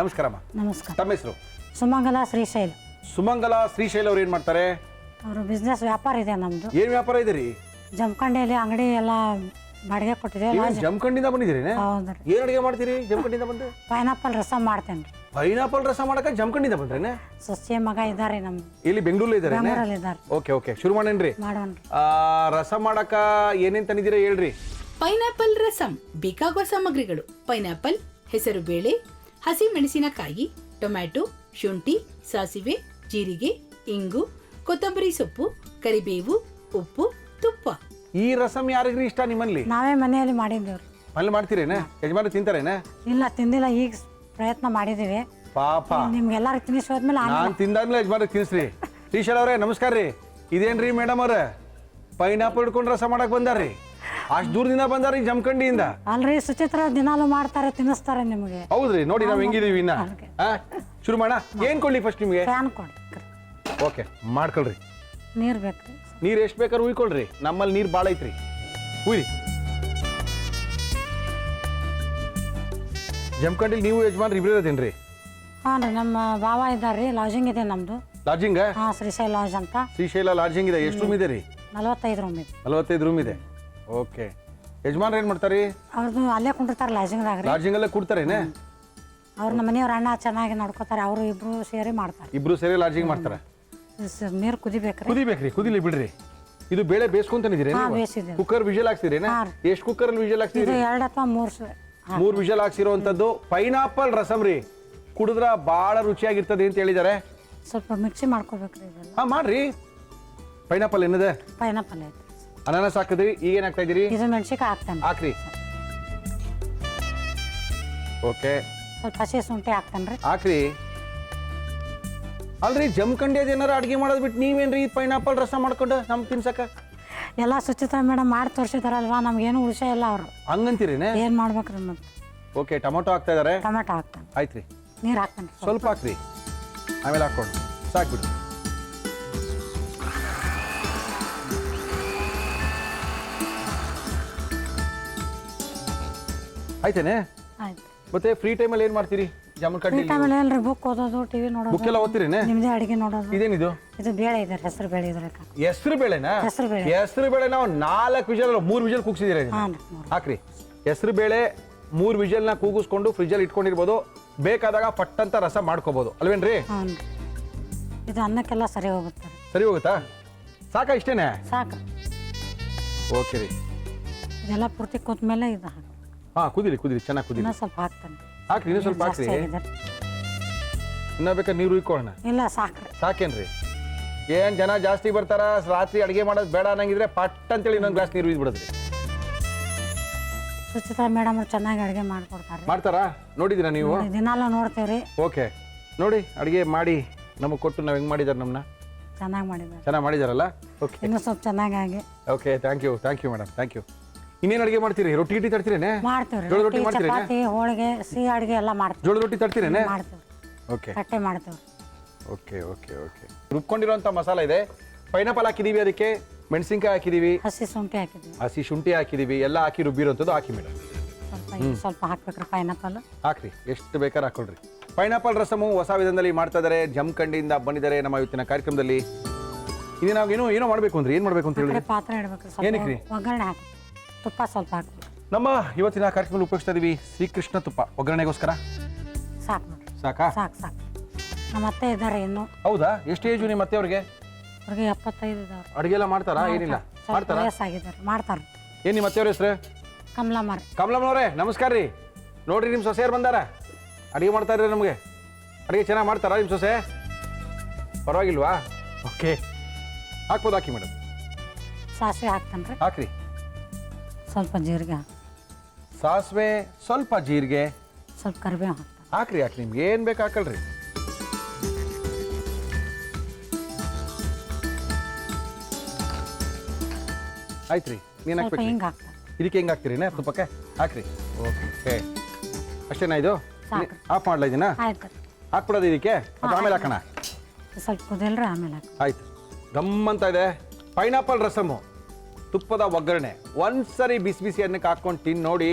Speaker 1: ನಮಸ್ಕಾರಮ್ಮ.
Speaker 4: ನಮಸ್ಕಾರ.
Speaker 1: ತಮ್ಮ ಹೆಸರು?
Speaker 4: ಸುಮಂಗಲ ಶ್ರೀಶೈಲ್.
Speaker 1: ಸುಮಂಗಲ ಶ್ರೀಶೈಲ್ ಅವ್ರು ಏನು ಮಾಡ್ತಾರೆ?
Speaker 4: ಅವರು ಬಿಸ್ನೆಸ್ ವ್ಯಾಪಾರ ಇದೆ ನಮ್ಮದು.
Speaker 1: ಏನು ವ್ಯಾಪಾರ ಇದೆ ರೀ?
Speaker 4: ಜಮಖಂಡಿಯಲ್ಲಿ ಅಂಗಡಿ ಎಲ್ಲ ಬಾಡಿಗೆ ಕೊಟ್ಟಿದ್ದೇವೆ.
Speaker 1: ಜಮಖಂಡಿಂದ ಬಂದಿದ್ದೀರಿ?
Speaker 4: ಹೌದು ರೀ.
Speaker 1: ಏನು ಅಡುಗೆ ಮಾಡ್ತೀರಿ ಜಮಖಂಡಿಂದ ಬಂದು?
Speaker 4: ಪೈನಾಪಲ್ ರಸ ಮಾಡ್ತೇನೆ ರೀ.
Speaker 1: ಪೈನಾಪಲ್ ರಸ ಮಾಡಕ್ಕೆ ಜಮಖಂಡಿಂದ ಬಂದ್ರೇನೆ?
Speaker 4: ಸೊಸೆ ಮಗ ಇದ್ದಾರೆ ನಮ್ದು.
Speaker 1: ಇಲ್ಲಿ ಬೆಂಗಳೂರಲ್ಲಿ ಇದ್ದಾರೆ?
Speaker 4: ಬೆಂಗಳೂರಲ್ಲಿ ಇದ್ದಾರೆ.
Speaker 1: ಓಕೆ ಓಕೆ, ಶುರು ಮಾಡೇನ್ರಿ.
Speaker 4: ಮಾಡೋಣ್ರಿ.
Speaker 1: ರಸ ಮಾಡಕ ಏನೇನು ತಂದಿದ್ದೀರಾ ಹೇಳ್ರಿ.
Speaker 3: ಪೈನಾಪಲ್ ರಸಂ ಬೇಕಾಗುವ ಸಾಮಗ್ರಿಗಳು: ಪೈನಾಪಲ್, ಹೆಸರು ಬೇಳೆ, ಹಸಿ ಮೆಣಸಿನಕಾಯಿ, ಟೊಮ್ಯಾಟೊ, ಶುಂಠಿ, ಸಾಸಿವೆ, ಜೀರಿಗೆ, ಇಂಗು, ಕೊತ್ತಂಬರಿ ಸೊಪ್ಪು, ಕರಿಬೇವು, ಉಪ್ಪು, ತುಪ್ಪ.
Speaker 1: ಈ ರಸಂ ಯಾರಿಗ್ರಿ ಇಷ್ಟ ನಿಮ್ಮಲ್ಲಿ?
Speaker 4: ನಾವೇ ಮನೆಯಲ್ಲಿ ಮಾಡಿದ್ದೇವ್ರಿ.
Speaker 1: ಅಲ್ಲಿ ಮಾಡ್ತೀರೇನ? ಯಜಮಾನ ತಿಂತಾರೇನ?
Speaker 4: ಇಲ್ಲ, ತಿಂದಿಲ್ಲ. ಈಗ ಪ್ರಯತ್ನ ಮಾಡಿದ್ದೀವಿ.
Speaker 1: ಪಾಪ,
Speaker 4: ನಿಮ್ಗೆಲ್ಲರೂ ತಿನ್ನಿಸಿ ಹೋದ್ಮೇಲೆ
Speaker 1: ನಾನು ತಿಂದಾದ್ಮೇಲೆ ಯಜಮಾನ ತಿನ್ಸ್ರಿ. ಶ್ರೀಶೈಲ್ ಅವರೇ ನಮಸ್ಕಾರ ರೀ. ಇದೇನ್ರಿ ಮೇಡಮ್ ಅವ್ರ ಪೈನಾಪಲ್ ಹಿಡ್ಕೊಂಡು ರಸ ಮಾಡಕ್ ಬಂದಾರ್ರಿ? ಅಷ್ಟು ದೂರದಿಂದ ಬಂದಾರ ಈ ಜಮಖಂಡಿಯಿಂದ?
Speaker 4: ಅಲ್ರಿ, ಸುಚಿತ್ರ ದಿನಾಲು ಮಾಡ್ತಾರೆ, ತಿನ್ನಿಸ್ತಾರೆ ನಿಮಗೆ.
Speaker 1: ಹೌದ್ರಿ, ನೋಡಿ ನಾವ್ ಹೆಂಗಿದೀವಿ ಇನ್ನ. ಶುರು ಮಾಡ. ಏನ್ ಕೊಡ್ಲಿ ಫಸ್ಟ್ ನಿಮ್ಗೆ?
Speaker 4: ಫ್ಯಾನ್ ಕೊಡಿ.
Speaker 1: ಓಕೆ, ಮಾಡ್ಕೊಳ್ರಿ.
Speaker 4: ನೀರು ಬೇಕ್ರಿ.
Speaker 1: ನೀರು ಎಷ್ಟು ಬೇಕಾದ್ರೂ ಉಯ್ಕೊಳ್ರಿ. ನಮ್ಮಲ್ಲಿ ನೀರು ಭಾಳ ಐತ್ರಿ, ಉಯ್ರಿ. ಜಮಖಂಡಿಲಿ ನೀವು ಯಜಮಾನ್ರು ಇಬ್ಬರೇ ಇರೋದೇನ್ರಿ?
Speaker 4: ಹಾಂ ರೀ, ನಮ್ಮ ಭಾವ ಇದ್ದಾರೆ ರೀ, ಲಾಡ್ಜಿಂಗ್ ಇದೆ ನಮ್ಮದು.
Speaker 1: ಲಾಡ್ಜಿಂಗ್?
Speaker 4: ಹಾಂ, ಶ್ರೀಶೈಲ ಲಾಡ್ಜ್ ಅಂತ.
Speaker 1: ಶ್ರೀಶೈಲ ಲಾಡ್ಜಿಂಗ್ ಇದೆ. ಎಷ್ಟು ರೂಮ್ ಇದೆ ರೀ?
Speaker 4: 45 ರೂಮ್ ಇದೆ.
Speaker 1: 45 ರೂಮ್ ಇದೆ. ಓಕೆ. ಯಜಮಾನ್ರು ಏನು ಮಾಡ್ತಾರೆ?
Speaker 4: ಅವ್ರದ್ದು ಅಲ್ಲೇ ಕುಂಡಿರ್ತಾರೆ ಲಾಡ್ಜಿಂಗ್ದಾಗ ರೀ.
Speaker 1: ಲಾಡ್ಜಿಂಗಲ್ಲೇ ಕೊಡ್ತಾರೇನೆ?
Speaker 4: ಅವ್ರು ನಮ್ಮ ಮನೆಯವ್ರ ಅಣ್ಣ ಚೆನ್ನಾಗಿ ನೋಡ್ಕೋತಾರೆ, ಅವರು ಇಬ್ರು ಸೇರಿ ಮಾಡ್ತಾರೆ.
Speaker 1: ಇಬ್ರು ಸೇರಿ ಲಾಡ್ಜಿಂಗ್ ಮಾಡ್ತಾರೆ.
Speaker 4: ನೀರು ಕುದಿಬೇಕ್ರಿ.
Speaker 1: ಕುದಿಬೇಕ್ರಿ, ಕುದಿಲಿ ಬಿಡ್ರಿ. ಇದು ಬೇಳೆ ಬೇಯಿಸ್ಕೊಂತಾನಿದ್ದೀರಿ?
Speaker 4: ಹಾಂ, ಬೇಯಿಸಿದ್ದೀವಿ.
Speaker 1: Cooker whistle ಹಾಕ್ಸಿರೇನೆ? ಎಷ್ಟು ಕುಕ್ಕರಲ್ಲಿ ವಿಷಲ್
Speaker 4: ಇದು
Speaker 1: ಹಾಕ್ಸಿರಿ?
Speaker 4: 2 ಅಥವಾ 3
Speaker 1: 3 ವಿಷಲ್ ಹಾಕ್ಸಿರೋವಂಥದ್ದು ಪೈನಾಪಲ್ ರಸಮ್ ರೀ. ಕುಡಿದ್ರ ಭಾಳ ರುಚಿಯಾಗಿರ್ತದೆ ಅಂತ ಹೇಳಿದ್ದಾರೆ.
Speaker 4: ಸ್ವಲ್ಪ ಮಿಕ್ಸಿ ಮಾಡ್ಕೋಬೇಕ್ರಿ ಇದೆಲ್ಲ.
Speaker 1: ಹಾಂ ಮಾಡ್ರಿ. ಪೈನಾಪಲ್ ಏನಿದೆ?
Speaker 4: ಪೈನಾಪಲ್ ಐತೆ.
Speaker 1: ಅನಾನಸ್ ಹಾಕಿದ್ರಿ, ಈಗೇನು ಹಾಕ್ತಾ ಇದ್ದೀರಿ?
Speaker 4: ಇದು ಮೆಣಸಿನ್ಕಾಯಿ ಹಾಕ್ತಾನೆ.
Speaker 1: ಹಾಕ್ರಿ. ಓಕೆ.
Speaker 4: ಸ್ವಲ್ಪ ಹಸಿ ಶುಂಠಿ ಹಾಕ್ತಾನೆ ರೀ.
Speaker 1: ಹಾಕ್ರಿ. ಅಲ್ರಿ ಜಮಖಂಡಿಯದ ಏನಾರ ಅಡುಗೆ ಮಾಡೋದು ಬಿಟ್ಟು ನೀವೇನ್ರಿ ಪೈನಾಪಲ್ ರಸ ಮಾಡ್ಕೊಂಡು ನಮ್ಗೆ ತಿನ್ಸಕ?
Speaker 4: ಎಲ್ಲ ಸುಚಿತಾ ಮೇಡಮ್ ಮಾಡಿ ತೋರಿಸಿದಾರಲ್ವಾ, ನಮ್ಗೇನು ಉಳಿಸ ಇಲ್ಲ ಅವರು.
Speaker 1: ಹಂಗಂತೀರೇನೆ?
Speaker 4: ಏನು ಮಾಡ್ಬೇಕ್ರಿ ಮತ್ತೆ?
Speaker 1: ಓಕೆ. ಟೊಮೊಟೊ ಹಾಕ್ತಾ ಇದಾರೆ?
Speaker 4: ಟೊಮೆಟೊ ಹಾಕ್ತಾನೆ.
Speaker 1: ಆಯ್ತ್ರಿ.
Speaker 4: ನೀರು ಹಾಕ್ತಾನೆ
Speaker 1: ಸ್ವಲ್ಪ ಹಾಕ್ರಿ, ಆಮೇಲೆ ಹಾಕ್ಕೊಂಡು ಸಾಕ್ಬಿಡಿ. ಆಯ್ತೇನೆ?
Speaker 4: ಆಯ್ತು.
Speaker 1: ಮತ್ತೆ ಫ್ರೀ ಟೈಮಲ್ಲಿ ಏನು ಮಾಡ್ತೀರಿ ಜಮಖಂಡಿ?
Speaker 4: ಟೈಮಲ್ಲಿ ಏನ್ರಿ ಬುಕ್ ಓದೋದು, ಟಿವಿ ನೋಡೋದು.
Speaker 1: ಬುಕ್ ಎಲ್ಲ ಓದ್ತೀರೇನೆ?
Speaker 4: ನಿಮ್ದೇ ಅಡಿಗೆ ನೋಡೋದು.
Speaker 1: ಇದೇನಿದು?
Speaker 4: ಇದು ಬೇಳೆ ಇದೆ, ಹೆಸರು ಬೇಳೆ ಇದ್ರೆ.
Speaker 1: ಹೆಸರು ಬೇಳೆನಾ?
Speaker 4: ಹೆಸರು ಬೇಳೆ.
Speaker 1: ಹೆಸರು ಬೇಳೆ ನಾವು 4 ವಿಷಲ್ 3 ವಿಷಲ್ ಕೂಗಿಸಿದ್ದೀರಾ?
Speaker 4: ಹಾಂ.
Speaker 1: ಹಾಕ್ರಿ. ಹೆಸರು ಬೇಳೆ 3 ವಿಷಲ್ನ ಕೂಗಿಸ್ಕೊಂಡು ಫ್ರಿಜ್ಜಲ್ಲಿ ಇಟ್ಕೊಂಡಿರ್ಬೋದು. ಬೇಕಾದಾಗ ಪಟ್ಟಂತ ರಸ ಮಾಡ್ಕೋಬೋದು ಅಲ್ವೇನ್ರಿ?
Speaker 4: ಹ್ಞೂ. ಇದು ಅನ್ನಕ್ಕೆಲ್ಲ ಸರಿ ಹೋಗುತ್ತೆ.
Speaker 1: ಸರಿ ಹೋಗುತ್ತಾ? ಸಾಕಾ? ಇಷ್ಟೇನೆ?
Speaker 4: ಸಾಕು.
Speaker 1: ಓಕೆ ರೀ.
Speaker 4: ಇದೆಲ್ಲ ಪೂರ್ತಿ ಕೂತ್ಮೇಲೆ ಇದು ಹಾಕಿ.
Speaker 1: ಹಾಂ, ಕುದಿರಿ ಕುದಿರಿ, ಚೆನ್ನಾಗಿ ಕುದಿರಿ.
Speaker 4: ಇನ್ನೂ ಸ್ವಲ್ಪ ಹಾಕ್ತಾನೆ.
Speaker 1: ಹಾಕ್ರಿ, ಇನ್ನೂ ಸ್ವಲ್ಪ ಹಾಕ್ರಿ.
Speaker 4: ಜಾಸ್ತಿ ಆಗಿದೆ.
Speaker 1: ಇನ್ನೂ ಬೇಕಾದ್ರೆ ನೀರು ಇಕ್ಕೊಳ್ಳೋಣ?
Speaker 4: ಇಲ್ಲ, ಸಾಕ್ರಿ.
Speaker 1: ಸಾಕೇನ್ರಿ? ಏನು ಜನ ಜಾಸ್ತಿ ಬರ್ತಾರ, ರಾತ್ರಿ ಅಡುಗೆ ಮಾಡೋದು ಬೇಡ ಅನ್ನಂಗಿದ್ರೆ ಪಟ್ ಅಂತೇಳಿ ಇನ್ನೊಂದು ಗ್ಲಾಸ್ ನೀರು ಇದ್ಬಿಡದ್ರಿ.
Speaker 4: ಸುಚಿತಾ ಮೇಡಮ್ ಅವ್ರು ಚೆನ್ನಾಗಿ ಅಡುಗೆ ಮಾಡ್ಕೊಡ್ತಾರೆ.
Speaker 1: ಮಾಡ್ತಾರಾ? ನೋಡಿದ್ದೀರಾ ನೀವು?
Speaker 4: ದಿನಾಲ ನೋಡ್ತೀವ್ರಿ.
Speaker 1: ಓಕೆ. ನೋಡಿ ಅಡುಗೆ ಮಾಡಿ ನಮಗೆ ಕೊಟ್ಟು ನಾವು ಹೆಂಗೆ ಮಾಡಿದ್ದಾರೆ ನಮ್ಮನ್ನ?
Speaker 4: ಚೆನ್ನಾಗಿ ಮಾಡಿದ್ದಾರೆ.
Speaker 1: ಚೆನ್ನಾಗಿ ಮಾಡಿದಾರಲ್ಲ? ಓಕೆ.
Speaker 4: ಇನ್ನೂ ಸ್ವಲ್ಪ ಚೆನ್ನಾಗಿ.
Speaker 1: Okay. Thank you madam, thank you. ಇನ್ನೇನು ಅಡುಗೆ ಮಾಡ್ತೀರಿ? ರೊಟ್ಟಿ ಗಿಟ್ಟಿ ತರ್ತೀರೇನೆ?
Speaker 4: ಮಾಡ್ತೀವ್ರಿ.
Speaker 1: ಜೋಳದ ರೊಟ್ಟಿ
Speaker 4: ರೊಟ್ಟಿ,
Speaker 1: ಮಾಡ್ತೀರೇನೆ?
Speaker 4: ಚಪಾತಿ, ಹೋಳಿಗೆ, ಸಿಹಿ ಅಡುಗೆ ಎಲ್ಲ ಮಾಡ್ತೀವಿ.
Speaker 1: ಜೋಳದ ರೊಟ್ಟಿ ತರ್ತೀರೇನೆ?
Speaker 4: ಮಾಡ್ತೀವಿ.
Speaker 1: ಓಕೆ.
Speaker 4: ತಟ್ಟೆ ಮಾಡ್ತೀವಿ.
Speaker 1: Okay okay okay. ರುಬ್ಕೊಂಡಿರೋಂಥ ಮಸಾಲ ಇದೆ. ಪೈನಾಪಲ್ ಹಾಕಿದ್ದೀವಿ, ಅದಕ್ಕೆ ಮೆಣಸಿನ್ಕಾಯಿ ಹಾಕಿದ್ದೀವಿ,
Speaker 4: ಹಸಿ ಶುಂಠಿ ಹಾಕಿದ್ವಿ,
Speaker 1: ಹಸಿ ಶುಂಠಿ ಹಾಕಿದ್ದೀವಿ, ಎಲ್ಲ ಹಾಕಿ ರುಬ್ಬಿರೋಂಥದ್ದು ಹಾಕಿ ಮೇಡಮ್.
Speaker 4: ಸ್ವಲ್ಪ ಹಾಕ್ಬೇಕ್ರಿ ಪೈನಾಪಲ್.
Speaker 1: ಹಾಕ್ರಿ, ಎಷ್ಟು ಬೇಕಾದ್ರೆ ಹಾಕೊಳ್ರಿ. ಪೈನಾಪಲ್ ರಸಮು ಹೊಸ ವಿಧಾನದಲ್ಲಿ ಮಾಡ್ತಾ ಇದ್ದಾರೆ, ಜಮಖಂಡಿಯಿಂದ ಬಂದಿದ್ದಾರೆ ನಮ್ಮ ಇವತ್ತಿನ ಕಾರ್ಯಕ್ರಮದಲ್ಲಿ. ಇದು ನಾವು ಏನೋ ಮಾಡಬೇಕು ಅಂದ್ರೆ ಏನು ಮಾಡಬೇಕು ಅಂತ ಹೇಳಿ
Speaker 4: ಪಾತ್ರೆ ಇಡಬೇಕ್ರಿ.
Speaker 1: ಏನಕ್ಕೆ?
Speaker 4: ಒಗ್ಗರಣೆ ಹಾಕಿ ತುಪ್ಪ ಸ್ವಲ್ಪ ಹಾಕ್ಬೇಕು.
Speaker 1: ನಮ್ಮ ಇವತ್ತಿನ ಕಾರ್ಯಕ್ರಮದಲ್ಲಿ ಉಪಯೋಗಿಸ್ತಾ ಇದೀವಿ ಶ್ರೀಕೃಷ್ಣ ತುಪ್ಪ. ಒಗ್ಗರಣೆಗೋಸ್ಕರ
Speaker 4: ಸಾಕು ನೋಡ್ರಿ.
Speaker 1: ಸಾಕಾ?
Speaker 4: ಸಾಕು. ನಮ್ಮ ಅತ್ತೆ ಇದ್ದಾರೆ ಇನ್ನು.
Speaker 1: ಹೌದಾ? ಎಷ್ಟು ಏಜು ನಿಮ್ಮ ಮತ್ತೆ ಅವ್ರಿಗೆ?
Speaker 4: ಅವ್ರಿಗೆ 75 ಇದಾವ್ರಿ.
Speaker 1: ಅಡುಗೆ ಎಲ್ಲ ಮಾಡ್ತಾರಾ? ಏನಿಲ್ಲ ಮಾಡ್ತಾರಾ?
Speaker 4: ವಯಸ್ಸಾಗಿದ್ದಾರೆ, ಮಾಡ್ತಾರೆ.
Speaker 1: ಏನು ನಿಮ್ಮ ಮತ್ತೆ ಅವ್ರ ಹೆಸರು?
Speaker 4: ಕಮಲಮ್ಮ ರೀ.
Speaker 1: ಕಮಲಮ್ಮನವ್ರೆ ನಮಸ್ಕಾರ ರೀ. ನೋಡ್ರಿ ನಿಮ್ಮ ಸೊಸೆಯರು ಬಂದಾರ, ಅಡುಗೆ ಮಾಡ್ತಾ ಇರ್ರಿ. ನಮಗೆ ಅಡುಗೆ ಚೆನ್ನಾಗಿ ಮಾಡ್ತಾರಾ ನಿಮ್ಮ ಸೊಸೆ? ಪರವಾಗಿಲ್ವಾ? ಓಕೆ, ಹಾಕ್ಬೋದು. ಹಾಕಿ ಮೇಡಮ್.
Speaker 4: ಸಾಸಿವೆ ಹಾಕ್ತಾನೆ ರೀ.
Speaker 1: ಹಾಕ್ರಿ.
Speaker 4: ಸ್ವಲ್ಪ ಜೀರಿಗೆ ಹಾಕಿ,
Speaker 1: ಸಾಸಿವೆ, ಸ್ವಲ್ಪ ಜೀರಿಗೆ,
Speaker 4: ಸ್ವಲ್ಪ ಕರಿಬೇವು ಹಾಕ್ತಾನೆ.
Speaker 1: ಹಾಕ್ರಿ. ಹಾಕಿ, ನಿಮ್ಗೆ ಏನು ಬೇಕು ಹಾಕಲ್ರಿ. ಆಯ್ತು ರೀ. ನೀನು
Speaker 4: ಸ್ವಲ್ಪ
Speaker 1: ಹಾಕ್ಬೇಕು.
Speaker 4: ಹಿಂಗೆ ಹಾಕ್ತಾನೆ.
Speaker 1: ಇದಕ್ಕೆ ಹೆಂಗೆ ಹಾಕ್ತೀರಿನೇ ತುಪ್ಪಕ್ಕೆ? ಹಾಕ್ರಿ. ಓಕೆ, ಅಷ್ಟೇನಾ? ಇದು
Speaker 4: ಸಾಕು.
Speaker 1: ಆಫ್ ಮಾಡ್ಲಾ ಇದನ್ನ?
Speaker 4: ಆಯ್ತು ರೀ.
Speaker 1: ಹಾಕ್ಬಿಡೋದು ಇದಕ್ಕೆ, ಅದು ಆಮೇಲೆ ಹಾಕೋಣ?
Speaker 4: ಸ್ವಲ್ಪ ಕುದಿಲ್ರಿ, ಆಮೇಲೆ ಹಾಕಿ.
Speaker 1: ಆಯ್ತು. ಗಮ್ಮಂತ ಇದೆ ಪೈನಾಪಲ್ ರಸಮು, ತುಪ್ಪದ ಒಗ್ಗರಣೆ. ಒಂದ್ಸರಿ ಬಿಸಿ ಬಿಸಿ ಅನ್ನಕ್ಕೆ ಹಾಕ್ಕೊಂಡು ತಿನ್ನು ನೋಡಿ,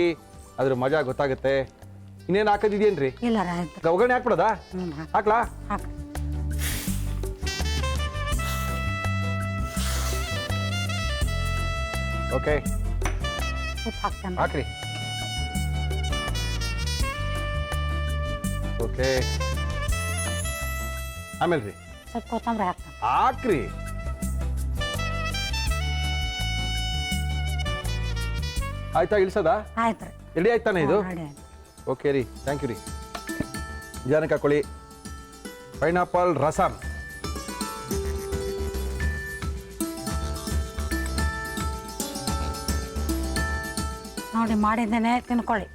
Speaker 1: ಅದ್ರ ಮಜಾ ಗೊತ್ತಾಗುತ್ತೆ. ಇನ್ನೇನು ಹಾಕೋದಿದೇನ್ರಿ?
Speaker 4: ಇಲ್ಲ ರೀ, ಆಯ್ತು.
Speaker 1: ಒಗ್ಗರಣೆ ಹಾಕ್ಬಿಡೋದಾ? ಹಾಕ್ಲಾ?
Speaker 4: ಹಾಕಿ.
Speaker 1: ಓಕೆ,
Speaker 4: ಉಪ್ಪು ಹಾಕ್ತಾನೆ.
Speaker 1: ಹಾಕ್ರಿ. ಓಕೆ, ಆಮೇಲೆ ರೀ
Speaker 4: ಸ್ವಲ್ಪ ಕೊತ್ತಂಬರಿ ಹಾಕ್ತಾನೆ.
Speaker 1: ಹಾಕ್ರಿ. ಆಯ್ತಾ? ಇಳಿಸೋದಾ?
Speaker 4: ಆಯ್ತು ರೀ.
Speaker 1: ರೆಡಿ ಆಯ್ತಾನೆ ಇದು?
Speaker 4: ರೆಡಿ ಆಯ್ತು.
Speaker 1: ಓಕೆ ರೀ, ಥ್ಯಾಂಕ್ ಯು ರೀ. ನಿಧಾನಕ್ಕೆ ಹಾಕೊಳ್ಳಿ ಪೈನಾಪಲ್ ರಸಮ್.
Speaker 4: ನೋಡಿ ಮಾಡಿದ್ದೇನೆ, ತಿನ್ಕೊಳ್ಳಿ.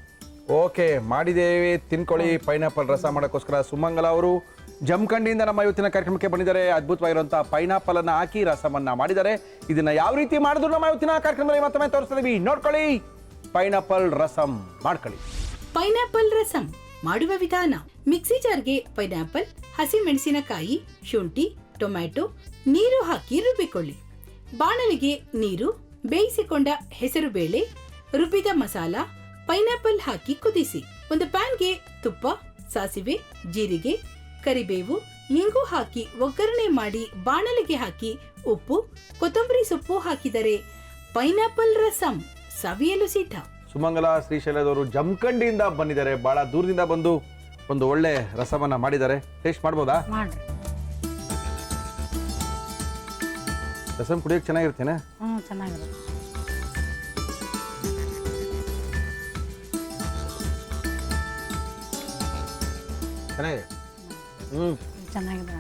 Speaker 1: ಓಕೆ, ಮಾಡಿದ್ದೇವೆ, ತಿನ್ಕೊಳ್ಳಿ. ಪೈನಾಪಲ್ ರಸ ಮಾಡೋಕ್ಕೋಸ್ಕರ ಸುಮಂಗಲ ಅವರು ಜಮಖಂಡಿಯಿಂದ ನಮ್ಮ ಇವತ್ತಿನ ಕಾರ್ಯಕ್ರಮಕ್ಕೆ ಬಂದಿದ್ದಾರೆ. ಅದ್ಭುತವಾಗಿರುವಂಥ ಪೈನಾಪಲ್ ಅನ್ನು ಹಾಕಿ ರಸಮನ್ನ ಮಾಡಿದ್ದಾರೆ. ಇದನ್ನ ಯಾವ ರೀತಿ ಮಾಡಿದ್ರು ನಮ್ಮ ಇವತ್ತಿನ ಕಾರ್ಯಕ್ರಮದಲ್ಲಿ ಮತ್ತೊಮ್ಮೆ ತೋರಿಸ್ತಾ ಇದೀವಿ, ನೋಡ್ಕೊಳ್ಳಿ. ಪೈನಾಪಲ್ ರಸಮ್ ಮಾಡ್ಕೊಳ್ಳಿ.
Speaker 3: ಪೈನಾಪಲ್ ರಸಂ ಮಾಡುವ ವಿಧಾನ: ಮಿಕ್ಸಿ ಜಾರ್ಗೆ ಪೈನಾಪಲ್, ಹಸಿ ಮೆಣಸಿನಕಾಯಿ, ಶುಂಠಿ, ಟೊಮ್ಯಾಟೊ, ನೀರು ಹಾಕಿ ರುಬ್ಬಿಕೊಳ್ಳಿ. ಬಾಣಲಿಗೆ ನೀರು, ಬೇಯಿಸಿಕೊಂಡ ಹೆಸರು ಬೇಳೆ, ರುಬ್ಬಿದ ಮಸಾಲ, ಪೈನಾಪಲ್ ಹಾಕಿ ಕುದಿಸಿ. ಒಂದು ಪ್ಯಾನ್ಗೆ ತುಪ್ಪ, ಸಾಸಿವೆ, ಜೀರಿಗೆ, ಕರಿಬೇವು, ಇಂಗು ಹಾಕಿ ಒಗ್ಗರಣೆ ಮಾಡಿ ಬಾಣಲೆಗೆ ಹಾಕಿ ಉಪ್ಪು, ಕೊತ್ತಂಬರಿ ಸೊಪ್ಪು ಹಾಕಿದರೆ ಪೈನಾಪಲ್ ರಸಂ ಸವಿಯಲು ಸಿದ್ಧ.
Speaker 1: ಸುಮಂಗಲ ಶ್ರೀಶೈಲದವರು ಜಮಖಂಡಿಯಿಂದ ಬಂದಿದ್ದಾರೆ, ಬಹಳ ದೂರದಿಂದ ಬಂದು ಒಂದು ಒಳ್ಳೆ ರಸವನ್ನ ಮಾಡಿದ್ದಾರೆ. ಟೇಸ್ಟ್ ಮಾಡ್ಬೋದಾ?
Speaker 4: ಮಾಡ್ರಿ.
Speaker 1: ರಸಂ ಕುಡಿಯೋಕೆ ಚೆನ್ನಾಗಿರ್ತೇನೆ.
Speaker 4: ಚೆನ್ನಾಗಿರುತ್ತೆ.
Speaker 1: ಚೆನ್ನಾಗಿದೆ.
Speaker 4: ಚೆನ್ನಾಗಿದೆ.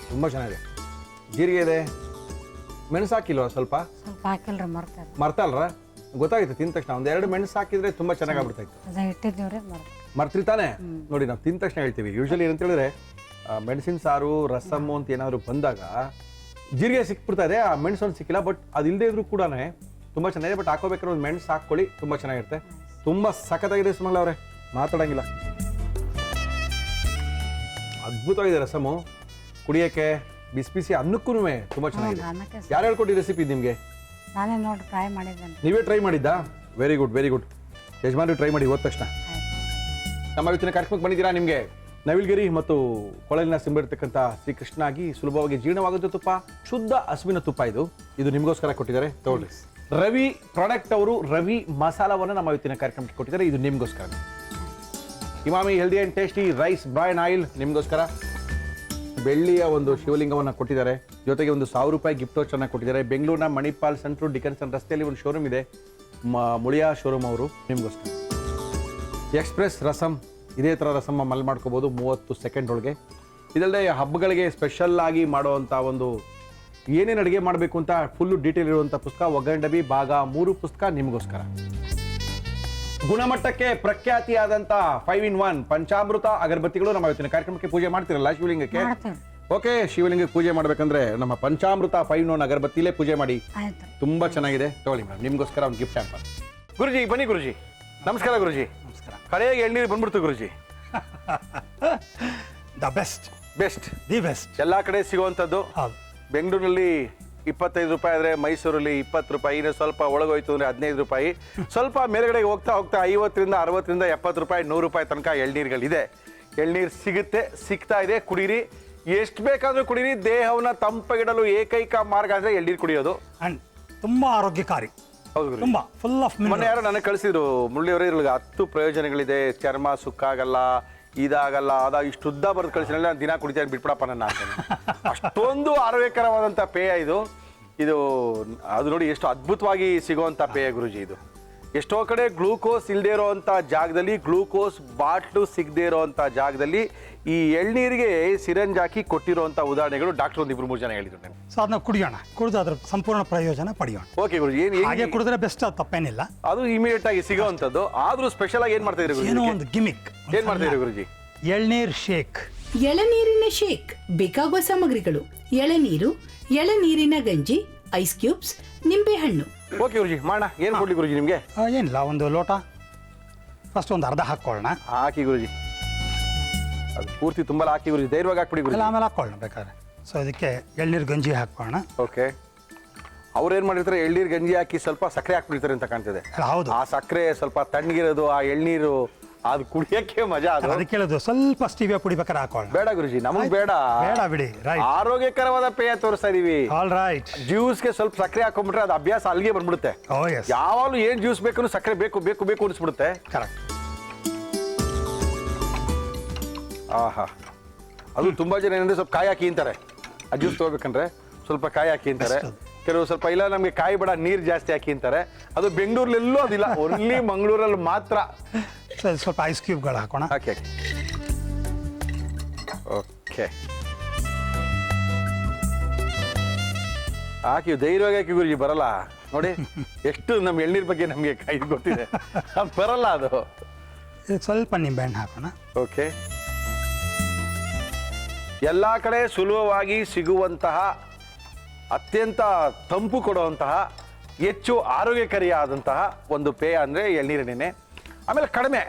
Speaker 1: ತುಂಬ ಚೆನ್ನಾಗಿದೆ. ಜೀರಿಗೆ ಇದೆ, ಮೆಣಸು ಹಾಕಿಲ್ವ? ಸ್ವಲ್ಪ
Speaker 4: ಸ್ವಲ್ಪ ಹಾಕಿಲ್ರಿ, ಮರ್ತಾರೆ.
Speaker 1: ಮರ್ತಲ್ರ? ಗೊತ್ತಾಗಿತ್ತು ತಿಂದ ತಕ್ಷಣ. ಒಂದು 2 ಮೆಣಸು ಹಾಕಿದ್ರೆ ತುಂಬ ಚೆನ್ನಾಗಿ ಇತ್ತು.
Speaker 4: ಅದ ಇಟ್ಟಿದ್ದೀವ್ರಿ,
Speaker 1: ಮರ್ತಿರ್ತಾನೆ ನೋಡಿ. ನಾವು ತಿಂದ ತಕ್ಷಣ ಹೇಳ್ತೀವಿ. ಯೂಶಲಿ ಏನಂತ ಹೇಳಿದ್ರೆ ಮೆಣಸಿನ ಸಾರು, ರಸಮ್ಮು ಅಂತ ಏನಾದ್ರು ಬಂದಾಗ ಜೀರಿಗೆ ಸಿಕ್ಬಿಡ್ತಾ ಇದೆ, ಆ ಮೆಣಸು ಒಂದು ಸಿಕ್ಕಿಲ್ಲ. ಬಟ್ ಅದಿಲ್ಲದೆ ಇದ್ರೂ ಕೂಡ ತುಂಬ ಚೆನ್ನಾಗಿದೆ. ಬಟ್ ಹಾಕೋಬೇಕಾದ್ರೆ ಒಂದು ಮೆಣಸು ಹಾಕ್ಕೊಳ್ಳಿ, ತುಂಬ ಚೆನ್ನಾಗಿರುತ್ತೆ. ತುಂಬ ಸಖತ್ತಾಗಿದೆ ಸುಮಂಗಲ ಅವರೇ, ಮಾತಾಡಂಗಿಲ್ಲ. ಅದ್ಭುತವಾಗಿದೆ ರಸಮು, ಕುಡಿಯೋಕ್ಕೆ ಬಿಸಿ ಬಿಸಿ ಅನ್ನಕ್ಕೂ ತುಂಬ ಚೆನ್ನಾಗಿದೆ. ಯಾರು ಹೇಳ್ಕೊಟ್ಟು ರೆಸಿಪಿ ನಿಮಗೆ?
Speaker 4: ನಾನೇ ನೋಡಿ ಟ್ರೈ ಮಾಡಿದ್ದೇನೆ.
Speaker 1: ನೀವೇ ಟ್ರೈ ಮಾಡಿದ್ದಾ? Very good, very good. ಯಜಮಾನ್ರು ಟ್ರೈ ಮಾಡಿ ಹೋದ ತಕ್ಷಣ. ನಮ್ಮ ಇವತ್ತಿನ ಕಾರ್ಯಕ್ರಮಕ್ಕೆ ಬಂದಿದ್ದೀರಾ. ನಿಮಗೆ ನವಿಲ್ಗಿರಿ ಮತ್ತು ಕೊಳಲಿನ ಸಿಂಬಿರ್ತಕ್ಕಂಥ ಶ್ರೀಕೃಷ್ಣ ಆಗಿ ಸುಲಭವಾಗಿ ಜೀರ್ಣವಾಗುತ್ತೆ ತುಪ್ಪ, ಶುದ್ಧ ಹಸುವಿನ ತುಪ್ಪ. ಇದು ನಿಮಗೋಸ್ಕರ ಕೊಟ್ಟಿದ್ದಾರೆ, ತಗೊಳ್ಳಿ. ರವಿ ಪ್ರಾಡಕ್ಟ್ ಅವರು ರವಿ ಮಸಾಲವನ್ನು ನಮ್ಮ ಇವತ್ತಿನ ಕಾರ್ಯಕ್ರಮಕ್ಕೆ ಕೊಟ್ಟಿದ್ದಾರೆ. ಇದು ನಿಮಗೋಸ್ಕರ. Himami healthy and tasty rice bran oil ನಿಮಗೋಸ್ಕರ. ಬೆಳ್ಳಿಯ ಒಂದು ಶಿವಲಿಂಗವನ್ನು ಕೊಟ್ಟಿದ್ದಾರೆ, ಜೊತೆಗೆ ಒಂದು 1000 ರೂಪಾಯಿ ಗಿಫ್ಟ್ ವೋಚರ್ನ ಕೊಟ್ಟಿದ್ದಾರೆ. ಬೆಂಗಳೂರಿನ ಮಣಿಪಾಲ್ ಸೆಂಟ್ರಲ್ ಡಿಕನ್ಸನ್ ರಸ್ತೆಯಲ್ಲಿ ಒಂದು ಶೋರೂಮ್ ಇದೆ, ಮುಳಿಯಾ ಶೋರೂಮ್ ಅವರು ನಿಮಗೋಸ್ಕರ. ಎಕ್ಸ್ಪ್ರೆಸ್ ರಸಮ್, ಇದೇ ಥರ ರಸಮ್ಮ ಮಲ್ ಮಾಡ್ಕೋಬೋದು 30 ಸೆಕೆಂಡ್ ಒಳಗೆ. ಇದಲ್ಲದೆ ಹಬ್ಬಗಳಿಗೆ ಸ್ಪೆಷಲ್ ಆಗಿ ಮಾಡುವಂಥ ಒಂದು ಏನೇನು ಅಡುಗೆ ಮಾಡಬೇಕು ಅಂತ ಫುಲ್ಲು ಡೀಟೇಲ್ ಇರುವಂಥ ಪುಸ್ತಕ ಒಗ್ಗರಣೆ ಡಬ್ಬಿ ಭಾಗ 3 ಪುಸ್ತಕ ನಿಮಗೋಸ್ಕರ. ಗುಣಮಟ್ಟಕ್ಕೆ ಪ್ರಖ್ಯಾತಿಯಾದಂಥ 5-in-1 ಪಂಚಾಮೃತ ಅಗರಬತ್ತಿಗಳು ನಮ್ಮ ಇವತ್ತಿನ ಕಾರ್ಯಕ್ರಮಕ್ಕೆ ಪೂಜೆ ಮಾಡ್ತಿರಲ್ಲ ಶಿವಲಿಂಗಕ್ಕೆ. ಓಕೆ, ಶಿವಲಿಂಗಕ್ಕೆ ಪೂಜೆ ಮಾಡ್ಬೇಕಂದ್ರೆ ನಮ್ಮ ಪಂಚಾಮೃತ 5-in-1 ಅಗರಬತ್ತಿಲೇ ಪೂಜೆ ಮಾಡಿ. ತುಂಬಾ ಚೆನ್ನಾಗಿದೆ, ತಗೊಳ್ಳಿ ಮೇಡಮ್, ನಿಮ್ಗೋಸ್ಕರ ಒಂದು ಗಿಫ್ಟ್ ಹ್ಯಾಂಪರ್. ಗುರುಜಿ ಬನ್ನಿ. ಗುರುಜಿ ನಮಸ್ಕಾರ. ಗುರುಜಿ ನಮಸ್ಕಾರ. ಕಡೆಯಾಗಿ ಎಳ್ನೀರು ಬಂದ್ಬಿಡ್ತು ಗುರುಜಿ.
Speaker 5: The best
Speaker 1: best
Speaker 5: the best
Speaker 1: ಎಲ್ಲ ಕಡೆ ಸಿಗುವಂಥದ್ದು. ಬೆಂಗಳೂರಲ್ಲಿ 25 ರೂಪಾಯಿ ಆದರೆ ಮೈಸೂರಲ್ಲಿ 20 ರೂಪಾಯಿ, ಇನ್ನು ಸ್ವಲ್ಪ ಒಳಗೋಯ್ತು ಅಂದರೆ 15 ರೂಪಾಯಿ. ಸ್ವಲ್ಪ ಮೇಲ್ಗಡೆಗೆ ಹೋಗ್ತಾ ಹೋಗ್ತಾ 50ರಿಂದ 60ರಿಂದ 70 ರೂಪಾಯಿ 100 ರೂಪಾಯಿ ತನಕ ಎಳ್ನೀರುಗಳಿದೆ. ಎಳ್ನೀರು ಸಿಗ್ತಾ ಇದೆ, ಕುಡೀರಿ. ಎಷ್ಟು ಬೇಕಾದರೂ ಕುಡೀರಿ. ದೇಹವನ್ನು ತಂಪಗಿಡಲು ಏಕೈಕ ಮಾರ್ಗ ಅಂದರೆ ಎಳ್ನೀರು ಕುಡಿಯೋದು.
Speaker 5: ಅಂಡ್ ತುಂಬಾ ಆರೋಗ್ಯಕಾರಿ.
Speaker 1: ಹೌದು,
Speaker 5: ತುಂಬಾ ಫುಲ್ ಆಫ್
Speaker 1: ಮೊನ್ನೆ ಯಾರೋ ನನಗೆ ಕಳಿಸಿದ್ರು, ಮುರಳಿಯವರೇ ಇದ್ರೊಳಗೆ 10 ಪ್ರಯೋಜನಗಳಿದೆ, ಚರ್ಮ ಸುಕ್ಕಾಗಲ್ಲ, ಇದಾಗಲ್ಲ, ಇಷ್ಟು ಉದ್ದ ಬರೆದು ಕಳಿಸಿದ್ರೆ ನಾನು ದಿನ ಕುಡಿತೇನೆ, ಬಿಟ್ಬಿಡಪ್ಪ ನನ್ನ ಅಂತಾನೆ. ಅಷ್ಟೊಂದು ಆರೋಗ್ಯಕರವಾದಂಥ ಪೇಯ ಇದು ಅದು ನೋಡಿ ಎಷ್ಟು ಅದ್ಭುತವಾಗಿ ಸಿಗೋವಂಥ ಪೇಯ ಗುರುಜಿ. ಇದು ಎಷ್ಟೋ ಕಡೆ ಗ್ಲೂಕೋಸ್ ಇಲ್ಲದೆ ಇರೋವಂಥ ಜಾಗದಲ್ಲಿ, ಗ್ಲೂಕೋಸ್ ಬಾಟ್ಲು ಸಿಗದೆ ಇರೋವಂಥ ಜಾಗದಲ್ಲಿ ಈ ಎಳ್ನೀರಿಗೆ ಸಿರಂಜ್ ಹಾಕಿ ಕೊಟ್ಟಿರೋವಂಥ ಉದಾಹರಣೆಗಳು ಡಾಕ್ಟರ್ 1-2-3 ಜನ ಹೇಳಿದ್ರು ನನಗೆ.
Speaker 5: ಸೊ ಅದನ್ನ ಕುಡಿಯೋಣ, ಕುಡಿದು ಅದ್ರ ಸಂಪೂರ್ಣ ಪ್ರಯೋಜನ ಪಡೆಯೋಣ.
Speaker 1: ಓಕೆ ಗುರುಜಿ,
Speaker 5: ಹಾಗೆ ಕುಡಿದ್ರೆ ಬೆಸ್ಟ್, ಅದು ತಪ್ಪೇನಿಲ್ಲ.
Speaker 1: ಅದು ಇಮಿಡಿಯೇಟ್ ಆಗಿ ಸಿಗೋವಂಥದ್ದು. ಆದ್ರೂ ಸ್ಪೆಷಲ್ ಆಗಿ ಏನ್ ಮಾಡ್ತಾ ಇದ್ರಿ
Speaker 5: ಏನೋ
Speaker 1: ಗುರುಜಿ?
Speaker 5: ಒಂದು ಗಿಮಿಕ್.
Speaker 1: ಏನ್ ಮಾಡ್ತಾ ಇದ್ರಿ ಗುರುಜಿ?
Speaker 5: ಎಳ್ನೀರ್ ಶೇಕ್.
Speaker 3: ಎಳನೀರಿನ ಶೇಕ್ ಬೇಕಾಗುವ ಸಾಮಗ್ರಿಗಳು: ಎಳನೀರು, ಎಳನೀರಿನ ಗಂಜಿ, ಐಸ್ ಕ್ಯೂಬ್ಸ್, ನಿಂಬೆಹಣ್ಣು.
Speaker 1: ಓಕೆ ಗುರುಜಿ, ಮಾಡೋಣ. ಏನು ಕೊಡ್ಲಿ ಗುರುಜಿ ನಿಮಗೆ?
Speaker 5: ಏನಿಲ್ಲ, ಒಂದು ಲೋಟ ಫಸ್ಟ್ ಒಂದು ಅರ್ಧ ಹಾಕೊಳ್ಳೋಣ.
Speaker 1: ಹಾಕಿ ಗುರುಜಿ, ಅದು ಪೂರ್ತಿ ತುಂಬಾ ಹಾಕಿ ಗುರುಜಿ, ಧೈರ್ಯವಾಗಿ ಹಾಕ್ಬಿಡಿ ಗುರುಜಿ.
Speaker 5: ಆಮೇಲೆ ಹಾಕೊಳ್ಳೋಣ ಬೇಕಾದ್ರೆ. ಸೊ ಇದಕ್ಕೆ ಎಳ್ನೀರು ಗಂಜಿ ಹಾಕೋಣ.
Speaker 1: ಓಕೆ, ಅವ್ರು ಏನ್ ಮಾಡಿರ್ತಾರೆ, ಎಳ್ನೀರು ಗಂಜಿ ಹಾಕಿ ಸ್ವಲ್ಪ ಸಕ್ಕರೆ ಹಾಕ್ಬಿಡ್ತಾರೆ ಅಂತ ಕಾಣ್ತಿದೆ.
Speaker 5: ಹೌದು,
Speaker 1: ಆ ಸಕ್ಕರೆ ಸ್ವಲ್ಪ ತಣ್ಣಗಿರೋದು, ಆ ಎಳ್ನೀರು ಅದು ಕುಡಿಯಕ್ಕೆ ಮಜಾ. ಅದು
Speaker 5: ಅದಕ್ಕೆ ಹೇಳೋದು ಸ್ವಲ್ಪ ಸ್ಟೀವಿಯಾ ಪುಡಿ ಬೇಕಾದ್ರೆ ಹಾಕೊಳ್ಳೋಣ.
Speaker 1: ಬೇಡ ಗುರುಜಿ, ನಮಗ್ ಬೇಡ,
Speaker 5: ಬೇಡ ಬಿಡಿ. ರೈಟ್,
Speaker 1: ಆರೋಗ್ಯಕರವಾದ ಪೇಯ ತೋರಿಸ್ತಾ ಇದೀವಿ.
Speaker 5: All right.
Speaker 1: ಜ್ಯೂಸ್ಗೆ ಸ್ವಲ್ಪ ಸಕ್ಕರೆ ಹಾಕೊಂಡ್ಬಿಟ್ರೆ ಅದು ಅಭ್ಯಾಸ ಅಲ್ಲಿಗೆ ಬಂದ್ಬಿಡುತ್ತೆ.
Speaker 5: ಓ ಎಸ್,
Speaker 1: ಯಾವಾಗಲೂ ಏನ್ ಜ್ಯೂಸ್ ಬೇಕು ಸಕ್ಕರೆ ಬೇಕು ಬೇಕು ಬೇಕು ಅನಿಸ್ಬಿಡುತ್ತೆ.
Speaker 5: ಕರೆಕ್ಟ್.
Speaker 1: ಆಹಾ, ಅದು ತುಂಬಾ ಜನ ಏನಂದ್ರೆ ಸ್ವಲ್ಪ ಕಾಯಿ ಹಾಕಿ ಅಂತಾರೆ. ಆ ಜ್ಯೂಸ್ ತಗೋಬೇಕಂದ್ರೆ ಸ್ವಲ್ಪ ಕಾಯಿ ಹಾಕಿ ಅಂತಾರೆ. ಕೆಲವು ಸ್ವಲ್ಪ ಇಲ್ಲ ನಮಗೆ ಕಾಯಿ ಬೇಡ ನೀರು ಜಾಸ್ತಿ ಹಾಕಿ ಅಂತಾರೆ. ಅದು ಬೆಂಗಳೂರಲ್ಲೆಲ್ಲೂ ಅದಿಲ್ಲ, ಓನ್ಲಿ ಮಂಗಳೂರಲ್ಲಿ ಮಾತ್ರ.
Speaker 5: ಸ್ವಲ್ಪ ಐಸ್ ಕ್ಯೂಬ್ಗಳು ಹಾಕೋಣ.
Speaker 1: ಹಾಕಿ ಹಾಕಿ. ಓಕೆ, ಹಾಕಿ ಧೈರ್ಯವಾಗಿ ಹಾಕಿ ಗುರುಜಿ, ಬರಲ್ಲ ನೋಡಿ. ಎಷ್ಟು ನಮ್ಮ ಎಳ್ನೀರ್ ಬಗ್ಗೆ ನಮಗೆ ಕೈ ಗೊತ್ತಿದೆ, ಬರಲ್ಲ ಅದು.
Speaker 5: ಸ್ವಲ್ಪ ನಿಂಬೆಹಣ್ಣು ಹಾಕೋಣ.
Speaker 1: ಓಕೆ, ಎಲ್ಲ ಕಡೆ ಸುಲಭವಾಗಿ ಸಿಗುವಂತಹ, ಅತ್ಯಂತ ತಂಪು ಕೊಡುವಂತಹ, ಹೆಚ್ಚು ಆರೋಗ್ಯಕಾರಿಯಾದಂತಹ ಒಂದು ಪೇಯ ಅಂದರೆ ಎಳ್ನೀರೆಣ್ಣೆ. ಆಮೇಲೆ ಕಡಿಮೆ,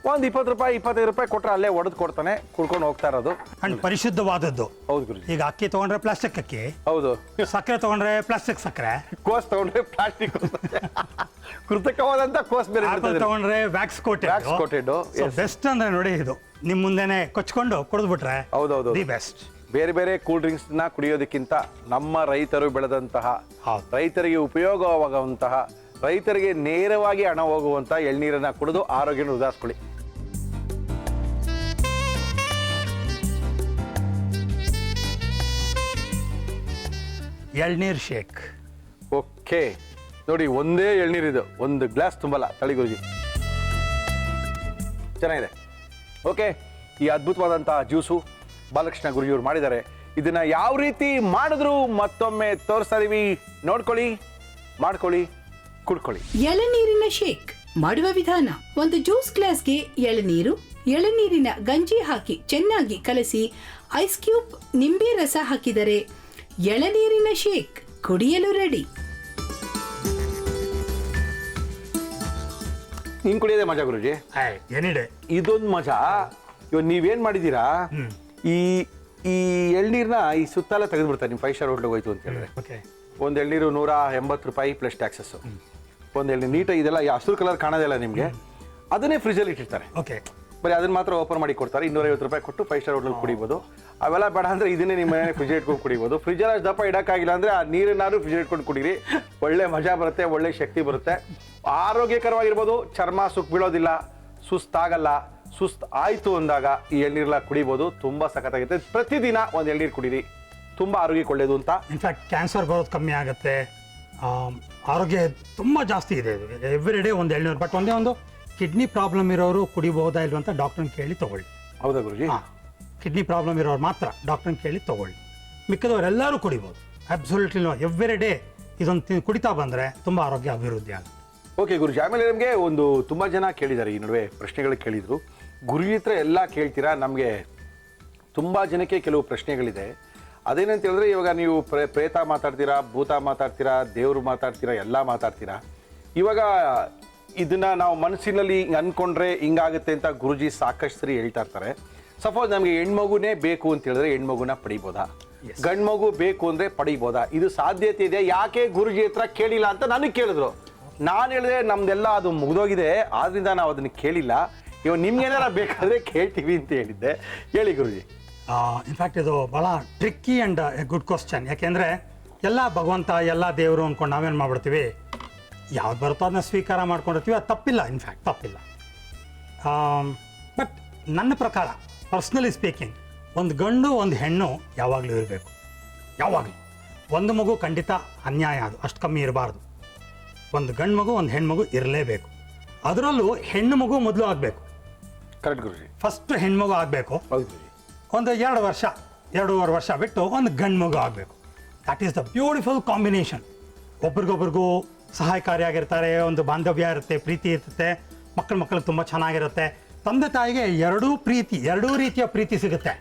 Speaker 1: ಒಂದು 20 ರೂಪಾಯಿ 25 ರೂಪಾಯಿ ಕೊಟ್ಟರೆ ಅಲ್ಲೇ ಒಡೆದು ಕೊಡ್ತಾನೆ, ಕುಡ್ಕೊಂಡು ಹೋಗ್ತಾ ಇರೋದು.
Speaker 5: ಅಂಡ್ ಪರಿಶುದ್ಧವಾದದ್ದು.
Speaker 1: ಹೌದು ಗುರುಜಿ.
Speaker 5: ಈಗ ಅಕ್ಕಿ ತಗೊಂಡ್ರೆ ಪ್ಲಾಸ್ಟಿಕ್ ಅಕ್ಕಿ,
Speaker 1: ಹೌದು.
Speaker 5: ಸಕ್ಕರೆ ತಗೊಂಡ್ರೆ ಪ್ಲಾಸ್ಟಿಕ್ ಸಕ್ಕರೆ,
Speaker 1: ಕೋಸ್ ತಗೊಂಡ್ರೆ ಪ್ಲಾಸ್ಟಿಕ್, ಕೃತಕವಾದಂತ ಕೋಸ್ ಬೇರೆ
Speaker 5: ಆಪಲ್ ತಗೊಂಡ್ರೆ ವ್ಯಾಕ್ಸ್ ಕೋಟೆಡ್. ಬೆಸ್ಟ್ ಅಂದ್ರೆ ನೋಡಿ, ಇದು ನಿಮ್ ಮುಂದೆನೆ ಕೊಚ್ಕೊಂಡು ಕುಡಿದ್ಬಿಟ್ರೆ
Speaker 1: ಹೌದೌದು
Speaker 5: ದಿ ಬೆಸ್ಟ್.
Speaker 1: ಬೇರೆ ಬೇರೆ ಕೂಲ್ ಡ್ರಿಂಕ್ಸ್ ನ ಕುಡಿಯೋದಕ್ಕಿಂತ ನಮ್ಮ ರೈತರು ಬೆಳೆದಂತಹ,
Speaker 5: ಹೌದು.
Speaker 1: ರೈತರಿಗೆ ಉಪಯೋಗವಾಗುವಂತಹ, ರೈತರಿಗೆ ನೇರವಾಗಿ ಹಣ ಹೋಗುವಂತ ಎಳ್ನೀರನ್ನ ಕುಡಿದು ಆರೋಗ್ಯನ ಉದಾರಿಸ್ಕೊಳ್ಳಿ.
Speaker 5: ಎಳ್ನೀರ್ ಶೇಕ್.
Speaker 1: ಓಕೆ ನೋಡಿ, ಒಂದೇ ಎಳ್ನೀರಿದು, ಒಂದು ಗ್ಲಾಸ್ ತುಂಬಲ್ಲ. ತಳಿ ಗುರುಜಿ, ಚೆನ್ನಾಗಿದೆ. ಓಕೆ, ಈ ಅದ್ಭುತವಾದಂತಹ ಜ್ಯೂಸು ಬಾಲಕೃಷ್ಣ ಗುರುಜಿಯವರು ಮಾಡಿದ್ದಾರೆ. ಇದನ್ನ ಯಾವ ರೀತಿ ಮಾಡಿದ್ರು ಮತ್ತೊಮ್ಮೆ ತೋರಿಸ್ತಾ ಇದೀವಿ, ನೋಡ್ಕೊಳ್ಳಿ, ಮಾಡ್ಕೊಳ್ಳಿ, ಕುಡ್ಕೊಳ್ಳಿ.
Speaker 3: ಎಳನೀರಿನ ಶೇಕ್ ಮಾಡುವ ವಿಧಾನ: ಒಂದು ಜ್ಯೂಸ್ ಗ್ಲಾಸ್ಗೆ ಎಳನೀರು, ಎಳನೀರಿನ ಗಂಜಿ ಹಾಕಿ ಚೆನ್ನಾಗಿ ಕಲಸಿ ಐಸ್ ಕ್ಯೂಬ್ ನಿಂಬೆ ರಸ ಹಾಕಿದರೆ ಎಳನೀರಿನ ಶೇಕ್ ಕುಡಿಯಲು ರೆಡಿ.
Speaker 1: ಹಿಂಗ್ ಕುಡಿಯೋದೇ ಮಜಾ ಗುರುಜಿ.
Speaker 5: ಏನಿದೆ
Speaker 1: ಇದೊಂದು ಮಜಾ. ಇವಾಗ ನೀವೇನ್ ಮಾಡಿದೀರಾ, ಈ ಈ ಎಳ್ನೀರ್ನ ಈ ಸುತ್ತಲ ತೆಗೆದು ಬಿಡ್ತಾರೆ. ನಿಮ್ಮ 5 ಸ್ಟಾರ್ ಹೋಟ್ಲಿಗೆ ಹೋಯ್ತು ಅಂತ ಹೇಳಿದ್ರೆ
Speaker 5: ಓಕೆ,
Speaker 1: ಒಂದು ಎಳ್ನೀರು 180 ರೂಪಾಯಿ ಪ್ಲಸ್ ಟ್ಯಾಕ್ಸಸ್. ಒಂದು ಎಳ್ನೀರು ನೀಟಾಗಿ ಇದೆಲ್ಲ ಹಸಿರು ಕಲರ್ ಕಾಣೋದಿಲ್ಲ ನಿಮಗೆ, ಅದನ್ನೇ ಫ್ರಿಜಲ್ಲಿ ಇಟ್ಟಿರ್ತಾರೆ.
Speaker 5: ಓಕೆ,
Speaker 1: ಬರೀ ಅದನ್ನ ಮಾತ್ರ ಓಪನ್ ಮಾಡಿ ಕೊಡ್ತಾರೆ. 250 ರೂಪಾಯಿ ಕೊಟ್ಟು 5 ಸ್ಟಾರ್ ಹೋಟ್ಲಲ್ಲಿ ಕುಡಿಬೋದು. ಅವೆಲ್ಲ ಬೇಡ ಅಂದ್ರೆ ಇದನ್ನೇ ನಿಮ್ಮ ಮನೆ ಫ್ರಿಜ್ ಇಟ್ಕೊಂಡು ಕುಡಿಬೋದು. ಫ್ರಿಜ್ಜಲ್ಲಿ ಅಷ್ಟು ದಪ್ಪ ಇಡಕ್ಕಾಗಿಲ್ಲ ಅಂದ್ರೆ ಆ ನೀರನ್ನಾದ್ರೂ ಫ್ರಿಜ್ ಇಟ್ಕೊಂಡು ಕುಡೀರಿ. ಒಳ್ಳೆ ಮಜಾ ಬರುತ್ತೆ, ಒಳ್ಳೆ ಶಕ್ತಿ ಬರುತ್ತೆ, ಆರೋಗ್ಯಕರವಾಗಿರ್ಬೋದು. ಚರ್ಮ ಸುಕ್ ಬೀಳೋದಿಲ್ಲ, ಸುಸ್ತಾಗಲ್ಲ. ಸುಸ್ತು ಆಯಿತು ಅಂದಾಗ ಈ ಎಳ್ನೀರೆಲ್ಲ ಕುಡಿಬೋದು. ತುಂಬ ಸಖತ್ತಾಗುತ್ತೆ. ಪ್ರತಿದಿನ ಒಂದು ಎಳ್ನೀರು ಕುಡೀರಿ, ತುಂಬ ಆರೋಗ್ಯಕ್ಕೆ ಒಳ್ಳೇದು ಅಂತ.
Speaker 5: ಇನ್ಫ್ಯಾಕ್ಟ್ ಕ್ಯಾನ್ಸರ್ ಬರೋದು ಕಮ್ಮಿ ಆಗುತ್ತೆ, ಆರೋಗ್ಯ ತುಂಬ ಜಾಸ್ತಿ ಇದೆ. ಎವ್ರಿ ಡೇ ಒಂದು ಎಳ್ನೀರು. ಬಟ್ ಒಂದೇ ಒಂದು ಕಿಡ್ನಿ ಪ್ರಾಬ್ಲಮ್ ಇರೋರು ಕುಡಿಬಹುದಾ ಇಲ್ವ ಅಂತ ಡಾಕ್ಟ್ರನ್ನ ಕೇಳಿ ತಗೊಳ್ಳಿ.
Speaker 1: ಹೌದಾ ಗುರುಜಿ?
Speaker 5: ಕಿಡ್ನಿ ಪ್ರಾಬ್ಲಮ್ ಇರೋರು ಮಾತ್ರ ಡಾಕ್ಟ್ರನ್ನ ಕೇಳಿ ತಗೊಳ್ಳಿ. ಮಿಕ್ಕದವರೆಲ್ಲರೂ ಕುಡಿಬೋದು. ಅಬ್ಸಲ್ಯೂಟ್ಲಿ ಎವ್ರಿ ಡೇ ಇದೊಂದು ಕುಡಿತಾ ಬಂದರೆ ತುಂಬ ಆರೋಗ್ಯ ಅಭಿವೃದ್ಧಿ ಆಗುತ್ತೆ.
Speaker 1: ಓಕೆ ಗುರುಜಿ, ಆಮೇಲೆ ನಮಗೆ ಒಂದು ತುಂಬ ಜನ ಕೇಳಿದ್ದಾರೆ, ಈ ನಡುವೆ ಪ್ರಶ್ನೆಗಳು ಕೇಳಿದರು. ಗುರುಜಿ ಹತ್ರ ಎಲ್ಲ ಕೇಳ್ತೀರಾ? ನಮಗೆ ತುಂಬ ಜನಕ್ಕೆ ಕೆಲವು ಪ್ರಶ್ನೆಗಳಿದೆ. ಅದೇನಂತ ಹೇಳಿದ್ರೆ, ಇವಾಗ ನೀವು ಪ್ರೇತ ಮಾತಾಡ್ತೀರಾ, ಭೂತ ಮಾತಾಡ್ತೀರಾ, ದೇವರು ಮಾತಾಡ್ತೀರಾ, ಎಲ್ಲ ಮಾತಾಡ್ತೀರಾ. ಇವಾಗ ಇದನ್ನ ನಾವು ಮನಸ್ಸಿನಲ್ಲಿ ಅಂದ್ಕೊಂಡ್ರೆ ಹಿಂಗಾಗುತ್ತೆ ಅಂತ ಗುರುಜಿ ಸಾಕಷ್ಟು ಸರಿ ಹೇಳ್ತಾ ಇರ್ತಾರೆ. ಸಪೋಸ್ ನಮಗೆ ಹೆಣ್ಮಗುನೇ ಬೇಕು ಅಂತ ಹೇಳಿದ್ರೆ ಹೆಣ್ಮಗುನ ಪಡಿಬೋದಾ? ಗಂಡು ಮಗು ಬೇಕು ಅಂದರೆ ಪಡಿಬೋದಾ? ಇದು ಸಾಧ್ಯತೆ ಇದೆ, ಯಾಕೆ ಗುರುಜಿ ಹತ್ರ ಕೇಳಿಲ್ಲ ಅಂತ ನನಗೆ ಕೇಳಿದ್ರು. ನಾನು ಹೇಳಿದೆ ನಮ್ದೆಲ್ಲ ಅದು ಮುಗಿದೋಗಿದೆ, ಆದ್ರಿಂದ ನಾವು ಅದನ್ನು ಕೇಳಿಲ್ಲ. ಇವಾಗ ನಿಮ್ಗೇನಾರ ಬೇಕಾದರೆ ಕೇಳ್ತೀವಿ ಅಂತ ಹೇಳಿದ್ದೆ. ಹೇಳಿ ಗುರುಜಿ.
Speaker 5: ಇನ್ಫ್ಯಾಕ್ಟ್ ಇದು ಭಾಳ tricky and A good question. ಯಾಕೆಂದರೆ ಎಲ್ಲ ಭಗವಂತ, ಎಲ್ಲ ದೇವರು ಅಂದ್ಕೊಂಡು ನಾವೇನು ಮಾಡ್ಬಿಡ್ತೀವಿ, ಯಾವ್ದು ಬರುತ್ತೋ ಅದನ್ನ ಸ್ವೀಕಾರ ಮಾಡ್ಕೊಂಡಿರ್ತೀವಿ. ಅದು ತಪ್ಪಿಲ್ಲ, ಇನ್ಫ್ಯಾಕ್ಟ್ ತಪ್ಪಿಲ್ಲ. ಬಟ್ ನನ್ನ ಪ್ರಕಾರ, ಪರ್ಸ್ನಲಿ ಸ್ಪೀಕಿಂಗ್, ಒಂದು ಗಂಡು ಒಂದು ಹೆಣ್ಣು ಯಾವಾಗಲೂ ಇರಬೇಕು. ಯಾವಾಗಲೂ ಒಂದು ಮಗು ಖಂಡಿತ ಅನ್ಯಾಯ, ಅದು ಅಷ್ಟು ಕಮ್ಮಿ ಇರಬಾರ್ದು. ಒಂದು ಗಂಡು ಮಗು ಒಂದು ಹೆಣ್ಮಗು ಇರಲೇಬೇಕು. ಅದರಲ್ಲೂ ಹೆಣ್ಣು ಮಗು ಮೊದಲು ಆಗಬೇಕು.
Speaker 1: ಕರೆಕ್ಟ್ ಗುರುಜಿ.
Speaker 5: ಫಸ್ಟ್ ಹೆಣ್ಮಗು ಆಗಬೇಕು.
Speaker 1: ಹೌದು ಗುರುಜಿ.
Speaker 5: ಒಂದು 2 ವರ್ಷ 2.5 ವರ್ಷ ಬಿಟ್ಟು ಒಂದು ಗಂಡು ಮಗು ಆಗಬೇಕು. That is the beautiful combination. ಒಬ್ರಿಗೊಬ್ರಿಗೂ ಸಹಾಯಕಾರಿಯಾಗಿರ್ತಾರೆ, ಒಂದು ಬಾಂಧವ್ಯ ಇರುತ್ತೆ, ಪ್ರೀತಿ ಇರುತ್ತೆ, ಮಕ್ಕಳು ತುಂಬ ಚೆನ್ನಾಗಿರುತ್ತೆ. ತಂದೆ ತಾಯಿಗೆ ಎರಡೂ ರೀತಿಯ ಪ್ರೀತಿ ಸಿಗುತ್ತೆ.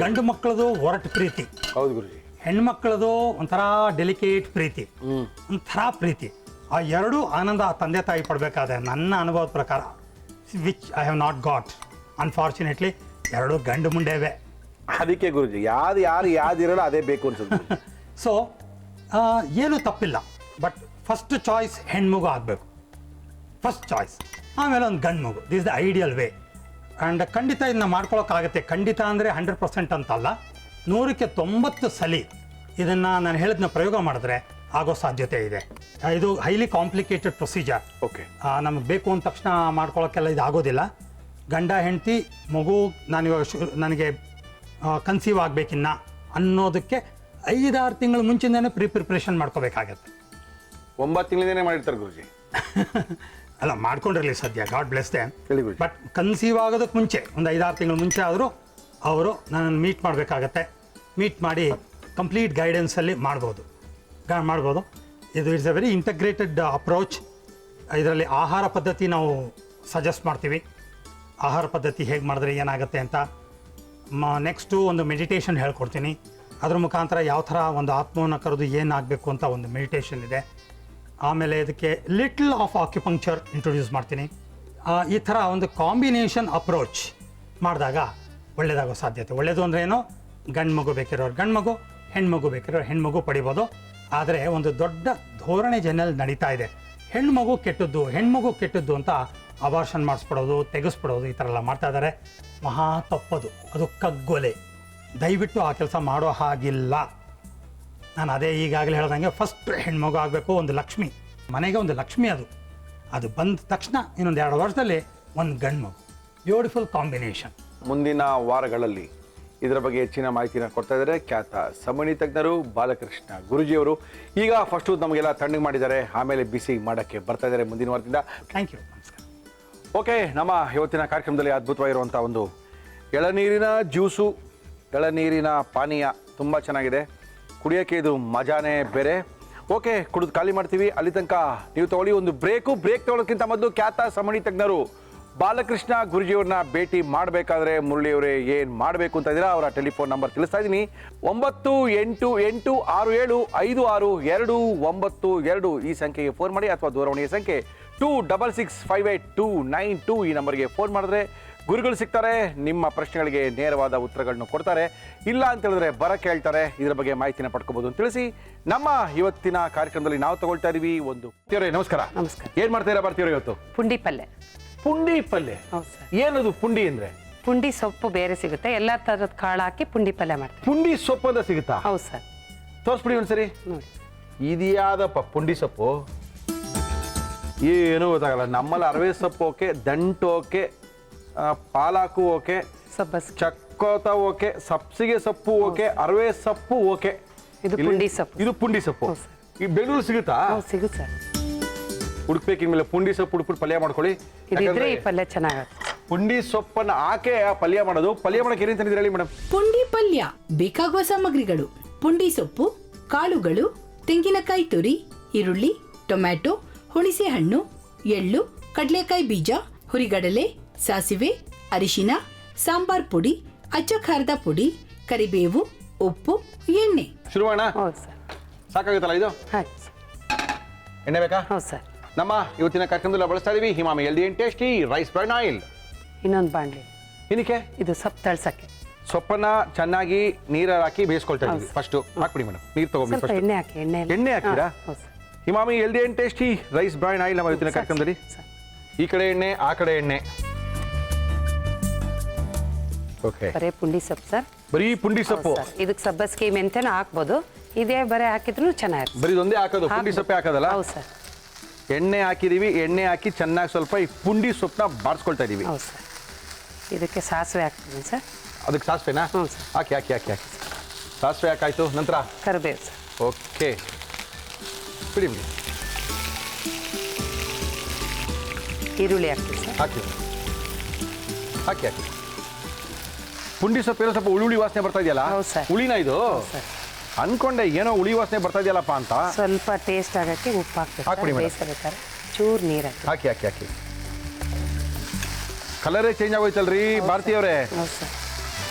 Speaker 5: ಗಂಡು ಮಕ್ಕಳದು ಒರಟು ಪ್ರೀತಿ,
Speaker 1: ಹೌದು ಗುರುಜಿ.
Speaker 5: ಹೆಣ್ಮಕ್ಳದು ಒಂಥರ ಡೆಲಿಕೇಟ್ ಪ್ರೀತಿ, ಒಂಥರ ಪ್ರೀತಿ. ಆ ಎರಡೂ ಆನಂದ ತಂದೆ ತಾಯಿ ಪಡಬೇಕಾದ್ರೆ ನನ್ನ ಅನುಭವದ ಪ್ರಕಾರ, which I have not got unfortunately, ಎರಡು ಗಂಡು ಮುಂಡೆವೆ.
Speaker 1: ಅದಕ್ಕೆ ಗುರುಜಿ ಯಾವ್ದಿರಲ್ಲ ಅದೇ ಬೇಕು ಅನ್ಸುತ್ತೆ.
Speaker 5: ಸೊ ಏನು ತಪ್ಪಿಲ್ಲ, ಬಟ್ ಫಸ್ಟ್ ಚಾಯ್ಸ್ ಹೆಣ್ಮಗು ಆಗಬೇಕು, ಫಸ್ಟ್ ಚಾಯ್ಸ್. ಆಮೇಲೆ ಒಂದು ಗಂಡು ಮಗು, this the ideal way. And ಖಂಡಿತ ಇದನ್ನ ಮಾಡ್ಕೊಳಕ್ಕಾಗತ್ತೆ. ಖಂಡಿತ ಅಂದರೆ 100% ಅಂತಲ್ಲ, 100ಕ್ಕೆ 90 ಸಲ ಇದನ್ನು ನಾನು ಹೇಳಿದ್ನ ಪ್ರಯೋಗ ಮಾಡಿದ್ರೆ ಆಗೋ ಸಾಧ್ಯತೆ ಇದೆ. ಇದು ಹೈಲಿ ಕಾಂಪ್ಲಿಕೇಟೆಡ್ ಪ್ರೊಸೀಜರ್.
Speaker 1: ಓಕೆ,
Speaker 5: ನಮಗೆ ಬೇಕು ಅಂದ ತಕ್ಷಣ ಮಾಡ್ಕೊಳ್ಳೋಕ್ಕೆಲ್ಲ ಇದು ಆಗೋದಿಲ್ಲ. ಗಂಡ ಹೆಂಡತಿ ಮಗು ನನಗೆ ಕನ್ಸೀವ್ ಆಗಬೇಕಿನ್ನ ಅನ್ನೋದಕ್ಕೆ 5-6 ತಿಂಗಳ ಮುಂಚಿಂದನೇ ಪ್ರಿಪ್ರೇಷನ್ ಮಾಡ್ಕೋಬೇಕಾಗತ್ತೆ.
Speaker 1: 9 ತಿಂಗಳಿಂದನೇ ಮಾಡಿರ್ತಾರೆ ಗುರುಜಿ.
Speaker 5: ಅಲ್ಲ, ಮಾಡ್ಕೊಂಡಿರಲಿ ಸದ್ಯ, ಗಾಡ್ ಬ್ಲೆಸ್ ದೆಮ್.
Speaker 1: ಹೇಳಿ ಗುರುಜಿ.
Speaker 5: ಬಟ್ ಕನ್ಸೀವ್ ಆಗೋದಕ್ಕೆ ಮುಂಚೆ ಒಂದು 5-6 ತಿಂಗಳ ಮುಂಚೆ ಆದರೂ ಅವರು ನನ್ನನ್ನು ಮೀಟ್ ಮಾಡಬೇಕಾಗತ್ತೆ. ಮೀಟ್ ಮಾಡಿ ಕಂಪ್ಲೀಟ್ ಗೈಡೆನ್ಸಲ್ಲಿ ಮಾಡ್ಬೋದು. ಇದು it's A very integrated approach. ಇದರಲ್ಲಿ ಆಹಾರ ಪದ್ಧತಿ ನಾವು ಸಜೆಸ್ಟ್ ಮಾಡ್ತೀವಿ, ಆಹಾರ ಪದ್ಧತಿ ಹೇಗೆ ಮಾಡಿದ್ರೆ ಏನಾಗುತ್ತೆ ಅಂತ. ನೆಕ್ಸ್ಟು ಒಂದು ಮೆಡಿಟೇಷನ್ ಹೇಳ್ಕೊಡ್ತೀನಿ. ಅದ್ರ ಮುಖಾಂತರ ಯಾವ ಥರ ಒಂದು ಆತ್ಮವನ್ನು ಕರೆದು ಏನಾಗಬೇಕು ಅಂತ ಒಂದು ಮೆಡಿಟೇಷನ್ ಇದೆ. ಆಮೇಲೆ ಇದಕ್ಕೆ ಲಿಟ್ಲ್ ಆಫ್ ಆಕ್ಯುಪಂಕ್ಚರ್ ಇಂಟ್ರೊಡ್ಯೂಸ್ ಮಾಡ್ತೀನಿ. ಈ ಥರ ಒಂದು ಕಾಂಬಿನೇಷನ್ ಅಪ್ರೋಚ್ ಮಾಡಿದಾಗ ಒಳ್ಳೆಯದಾಗೋ ಸಾಧ್ಯತೆ. ಒಳ್ಳೆಯದು ಅಂದರೆ ಏನು, ಗಂಡು ಮಗು ಬೇಕಿರೋರು ಗಂಡು ಮಗು, ಹೆಣ್ಮಗು ಬೇಕಿರೋರು ಹೆಣ್ಮಗು ಪಡಿಬೋದು. ಆದರೆ ಒಂದು ದೊಡ್ಡ ಧೋರಣೆ ಜನರಲ್ಲಿ ನಡೀತಾ ಇದೆ, ಹೆಣ್ಮಗು ಕೆಟ್ಟದ್ದು ಹೆಣ್ಮಗು ಕೆಟ್ಟದ್ದು ಅಂತ ಅಬಾರ್ಷನ್ ಮಾಡಿಸ್ಬಿಡೋದು, ತೆಗೆಸ್ಬಿಡೋದು, ಈ ಥರ ಎಲ್ಲ ಮಾಡ್ತಾ ಇದ್ದಾರೆ. ಮಹಾ ತಪ್ಪದು, ಅದು ಕಗ್ಗೊಲೆ. ದಯವಿಟ್ಟು ಆ ಕೆಲಸ ಮಾಡೋ ಹಾಗಿಲ್ಲ. ನಾನು ಅದೇ ಈಗಾಗಲೇ ಹೇಳ್ದಂಗೆ ಫಸ್ಟ್ ಹೆಣ್ಮಗು ಆಗಬೇಕು, ಒಂದು ಲಕ್ಷ್ಮಿ, ಮನೆಗೆ ಒಂದು ಲಕ್ಷ್ಮಿ. ಅದು ಬಂದ ತಕ್ಷಣ ಇನ್ನೊಂದು 2 ವರ್ಷದಲ್ಲಿ ಒಂದು ಗಂಡು ಮಗು. Beautiful combination.
Speaker 1: ಮುಂದಿನ ವಾರಗಳಲ್ಲಿ ಇದರ ಬಗ್ಗೆ ಹೆಚ್ಚಿನ ಮಾಹಿತಿನ ಕೊಡ್ತಾ ಇದ್ದಾರೆ ಖ್ಯಾತ ಸಮಣಿ ತಜ್ಞರು ಬಾಲಕೃಷ್ಣ ಗುರೂಜಿಯವರು. ಈಗ ಫಸ್ಟು ನಮಗೆಲ್ಲ ತಣ್ಣಗೆ ಮಾಡಿದ್ದಾರೆ, ಆಮೇಲೆ ಬಿಸಿ ಮಾಡೋಕ್ಕೆ ಬರ್ತಾ ಇದ್ದಾರೆ ಮುಂದಿನ ವಾರದಿಂದ.
Speaker 5: ಥ್ಯಾಂಕ್ ಯು, ನಮಸ್ಕಾರ.
Speaker 1: ಓಕೆ, ನಮ್ಮ ಇವತ್ತಿನ ಕಾರ್ಯಕ್ರಮದಲ್ಲಿ ಅದ್ಭುತವಾಗಿರುವಂಥ ಒಂದು ಎಳನೀರಿನ ಜ್ಯೂಸು, ಎಳನೀರಿನ ಪಾನೀಯ ತುಂಬ ಚೆನ್ನಾಗಿದೆ. ಕುಡಿಯೋಕ್ಕೆ ಇದು ಮಜಾನೇ ಬೇರೆ. ಓಕೆ, ಕುಡಿದು ಖಾಲಿ ಮಾಡ್ತೀವಿ. ಅಲ್ಲಿ ತನಕ ನೀವು ತಗೊಳ್ಳಿ ಒಂದು ಬ್ರೇಕ್ ತಗೊಳ್ಳೋಕ್ಕಿಂತ ಮೊದಲು ಖ್ಯಾತ ಸಮಣಿ ತಜ್ಞರು ಬಾಲಕೃಷ್ಣ ಗುರೂಜಿಯವ್ರನ್ನ ಭೇಟಿ ಮಾಡಬೇಕಾದ್ರೆ ಮುರಳಿಯವರೇ ಏನು ಮಾಡಬೇಕು ಅಂತ ಇದ್ದೀರಾ? ಅವರ ಟೆಲಿಫೋನ್ ನಂಬರ್ ತಿಳಿಸ್ತಾ ಇದ್ದೀನಿ. 9886562292 ಈ ಸಂಖ್ಯೆಗೆ ಫೋನ್ ಮಾಡಿ, ಅಥವಾ ದೂರವಾಣಿಯ ಸಂಖ್ಯೆ 26658292 ಈ ನಂಬರ್ಗೆ ಫೋನ್ ಮಾಡಿದ್ರೆ ಗುರುಗಳು ಸಿಗ್ತಾರೆ. ನಿಮ್ಮ ಪ್ರಶ್ನೆಗಳಿಗೆ ನೇರವಾದ ಉತ್ತರಗಳನ್ನು ಕೊಡ್ತಾರೆ. ಇಲ್ಲ ಅಂತ ಹೇಳಿದ್ರೆ ಬರಕ್ಕೆ ಹೇಳ್ತಾರೆ. ಇದರ ಬಗ್ಗೆ ಮಾಹಿತಿನ ಪಡ್ಕೋಬಹುದು ಅಂತ ತಿಳಿಸಿ ನಮ್ಮ ಇವತ್ತಿನ ಕಾರ್ಯಕ್ರಮದಲ್ಲಿ ನಾವು ತಗೊಳ್ತಾ ಇದೀವಿ. ಒಂದು ನಮಸ್ಕಾರ.
Speaker 6: ನಮಸ್ಕಾರ.
Speaker 1: ಏನ್ ಮಾಡ್ತಾ ಇದ್ದೀರಾ ಬರ್ತೀವ್ರ ಇವತ್ತು?
Speaker 6: ಪುಂಡಿ ಪಲ್ಯ.
Speaker 1: ಪುಂಡಿ ಪಲ್ಯ?
Speaker 6: ಹೌದು ಸರ್.
Speaker 1: ಏನದು ಪುಂಡಿ ಅಂದ್ರೆ?
Speaker 6: ಪುಂಡಿ ಸೊಪ್ಪು ಬೇರೆ ಸಿಗುತ್ತೆ, ಎಲ್ಲಾ ತರದ ಕಾಳು ಹಾಕಿ ಪುಂಡಿ ಪಲ್ಯ ಮಾಡ್ತೀವಿ.
Speaker 1: ಪುಂಡಿ ಸೊಪ್ಪು ಅಂತ ಸಿಗುತ್ತಾ?
Speaker 6: ಹೌದು ಸರ್.
Speaker 1: ತೋರಿಸ್ಬಿಡಿ ಒಂದ್ಸರಿ.
Speaker 6: ನೋಡಿ,
Speaker 1: ಇದ್ಯಾದಪ್ಪ ಪುಂಡಿ ಸೊಪ್ಪು? ಏನು ಗೊತ್ತಾಗಲ್ಲ. ನಮ್ಮಲ್ಲಿ ಅರವೆ ಸೊಪ್ಪು ಓಕೆ, ದಂಟು ಓಕೆ, ಪಾಲಾಕು ಓಕೆ,
Speaker 6: ಸಬ್ಬಸ್
Speaker 1: ಚಕ್ಕೋತ ಓಕೆ, ಸಬ್ಸಿಗೆ ಸೊಪ್ಪು ಓಕೆ, ಅರವೆ ಸೊಪ್ಪು ಓಕೆ.
Speaker 6: ಇದು ಪುಂಡಿ ಸೊಪ್ಪು.
Speaker 1: ಇದು ಪುಂಡಿ ಸೊಪ್ಪು.
Speaker 6: ಹೌದು ಸರ್.
Speaker 1: ಈ ಬೆಂಗಳೂರು ಸಿಗುತ್ತಾ?
Speaker 6: ಹೌದು, ಸಿಗುತ್ತೆ ಸರ್.
Speaker 1: ಹುಡುಕ್ಬೇಕು ಇನ್ಮೇಲೆ. ಪುಂಡಿ ಸೊಪ್ಪು ಹುಡುಕ್ಬಿಟ್ಟು ಪಲ್ಯ ಮಾಡ್ಕೊಳ್ಳಿ.
Speaker 6: ಇದಿದ್ರೆ ಈ ಪಲ್ಯ ಚೆನ್ನಾಗತ್ತೆ.
Speaker 1: ಪುಂಡಿ ಸೊಪ್ಪನ್ನ ಹಾಕಿ ಪಲ್ಯ ಮಾಡೋದು. ಪಲ್ಯ ಮಾಡಕ್ಕೆ ಏನೇನು ತಂದಿದ್ದೀರಾ ಹೇಳಿ ಮೇಡಮ್?
Speaker 3: ಪುಂಡಿ ಪಲ್ಯ ಬೇಕಾಗುವ ಸಾಮಗ್ರಿಗಳು: ಪುಂಡಿ ಸೊಪ್ಪು, ಕಾಳುಗಳು, ತೆಂಗಿನಕಾಯಿ ತುರಿ, ಈರುಳ್ಳಿ, ಟೊಮ್ಯಾಟೊ, ಹುಣಸೆ ಹಣ್ಣು, ಎಳ್ಳು, ಕಡಲೆಕಾಯಿ ಬೀಜ, ಹುರಿಗಡಲೆ, ಸಾಸಿವೆ, ಅರಿಶಿನ, ಸಾಂಬಾರ್ ಪುಡಿ, ಅಚ್ಚ ಖಾರದ ಪುಡಿ, ಕರಿಬೇವು, ಉಪ್ಪು, ಎಣ್ಣೆ.
Speaker 1: ಶುರು ಮಾಡೋಣ?
Speaker 6: ಹೌದು ಸರ್.
Speaker 1: ಸಾಕಾಗುತ್ತಲ್ಲ ಇದು?
Speaker 6: ಹಾಕಿ ಸರ್.
Speaker 1: ಎಣ್ಣೆ ಬೇಕಾ?
Speaker 6: ಹೌದು ಸರ್.
Speaker 1: ನಮ್ಮ ಇವತ್ತಿನ ಕಾರ್ಯಕ್ರಮದಲ್ಲಿ ಬಳಸ್ತಾ ಇದೀವಿ Himami healthy and tasty rice bran oil.
Speaker 6: ಇನ್ನೊಂದು ಬಾಣಲಿ.
Speaker 1: ಏನಕ್ಕೆ?
Speaker 6: ಇದು ಸೊಪ್ಪು ತಳ್ಸಕ್ಕೆ.
Speaker 1: ಸೊಪ್ಪನ್ನ ಚೆನ್ನಾಗಿ ನೀರಲ್ಲಿ ಹಾಕಿ ಬೇಯಿಸ್ಕೊಳ್ತಾ ಇದೀವಿ. ಫಸ್ಟ್ ಹಾಕ್ಬಿಡಿ ಮೇಡಮ್, ನೀರು ತಗೊಂಡು
Speaker 6: ಸ್ವಲ್ಪ ಎಣ್ಣೆ ಹಾಕಿ.
Speaker 1: ಎಣ್ಣೆ ಹಾಕ್ತೀರಾ?
Speaker 6: ಹೌದು sir.
Speaker 1: Himami healthy and tasty rice bran oil ನಮ್ಮ ಇವತ್ತಿನ ಕಾರ್ಯಕ್ರಮದಲ್ಲಿ.
Speaker 6: ಸರ್.
Speaker 1: ಈ ಕಡೆ ಎಣ್ಣೆ, ಆ ಕಡೆ ಎಣ್ಣೆ. ಓಕೆ,
Speaker 6: ಬರೇ ಪುಂಡಿ ಸೊಪ್ಪು ಸರ್.
Speaker 1: ಬರೀ ಪುಂಡಿ ಸೊಪ್ಪು.
Speaker 6: ಹೌದು ಸರ್. ಇದಕ್ಕೆ ಸಬ್ಬಸ್ಗೆ ಮೆಂತೆನೂ ಹಾಕ್ಬೋದು, ಇದೇ ಬರೀ ಹಾಕಿದ್ರು ಚೆನ್ನಾಗಿರುತ್ತೆ.
Speaker 1: ಬರೀ ಒಂದೇ ಹಾಕೋದು, ಪುಂಡಿ ಸೊಪ್ಪೆ ಹಾಕೋದಲ್ಲ?
Speaker 6: ಹೌದು ಸರ್.
Speaker 1: ಎಣ್ಣೆ ಹಾಕಿದೀವಿ. ಎಣ್ಣೆ ಹಾಕಿ ಚೆನ್ನಾಗಿ ಸ್ವಲ್ಪ ಈ ಪುಂಡಿ ಸೊಪ್ಪನ್ನ ಬಾಡಿಸ್ಕೊಳ್ತಾ ಇದೀವಿ.
Speaker 6: ಹೌದು ಸರ್. ಇದಕ್ಕೆ ಸಾಸಿವೆ ಹಾಕ್ತೀನಿ ಸರ್.
Speaker 1: ಅದಕ್ಕೆ ಸಾಸಿವೆನಾ?
Speaker 6: ಹ್ಞೂ ಸರ್.
Speaker 1: ಹಾಕಿ ಹಾಕಿ ಹಾಕಿ ಹಾಕಿ. ಸಾಸಿವೆ ಹಾಕಾಯ್ತು, ನಂತರ
Speaker 6: ಕರಿಬೇವು ಸರ್.
Speaker 1: ಓಕೆ, ಬಿಡಿ ಬಿಡಿ.
Speaker 6: ಈರುಳ್ಳಿ ಹಾಕ್ತೀವಿ ಸರ್.
Speaker 1: ಹಾಕಿ ಹಾಕಿ ಹಾಕಿ. ಪುಂಡಿ ಸೊಪ್ಪು ಏನೋ ಸ್ವಲ್ಪ ಹುಳಿ ವಾಸನೆ ಬರ್ತಾ ಇದೆಯಲ್ಲ?
Speaker 6: ಹೌದು ಸರ್.
Speaker 1: ಹುಳಿನ ಇದು?
Speaker 6: ಸರ್.
Speaker 1: ಅನ್ಕೊಂಡೆ ಏನೋ ಹುಳಿ ವಾಸನೆ ಬರ್ತಾ ಇದೆಯಲ್ಲಪ್ಪ ಅಂತ.
Speaker 6: ಸ್ವಲ್ಪ ಟೇಸ್ಟ್ ಆಗಕ್ಕೆ ಉಪ್ಪು ಹಾಕ್ಬೇಕು
Speaker 1: ಹಾಕ್ಬಿಡಿ
Speaker 6: ಸರ್.
Speaker 1: ಮೇಡಮ್.
Speaker 6: ಬೇಯಿಸಬೇಕಾದ್ರೆ ಚೂರು ನೀರು ಹಾಕಿ.
Speaker 1: ಹಾಕಿ ಹಾಕಿ ಹಾಕಿ. ಕಲರೇ ಚೇಂಜ್ ಆಗೋಯ್ತಲ್ರಿ ಭಾರತಿ ಅವರೇ?
Speaker 6: ಹೌದು ಸರ್.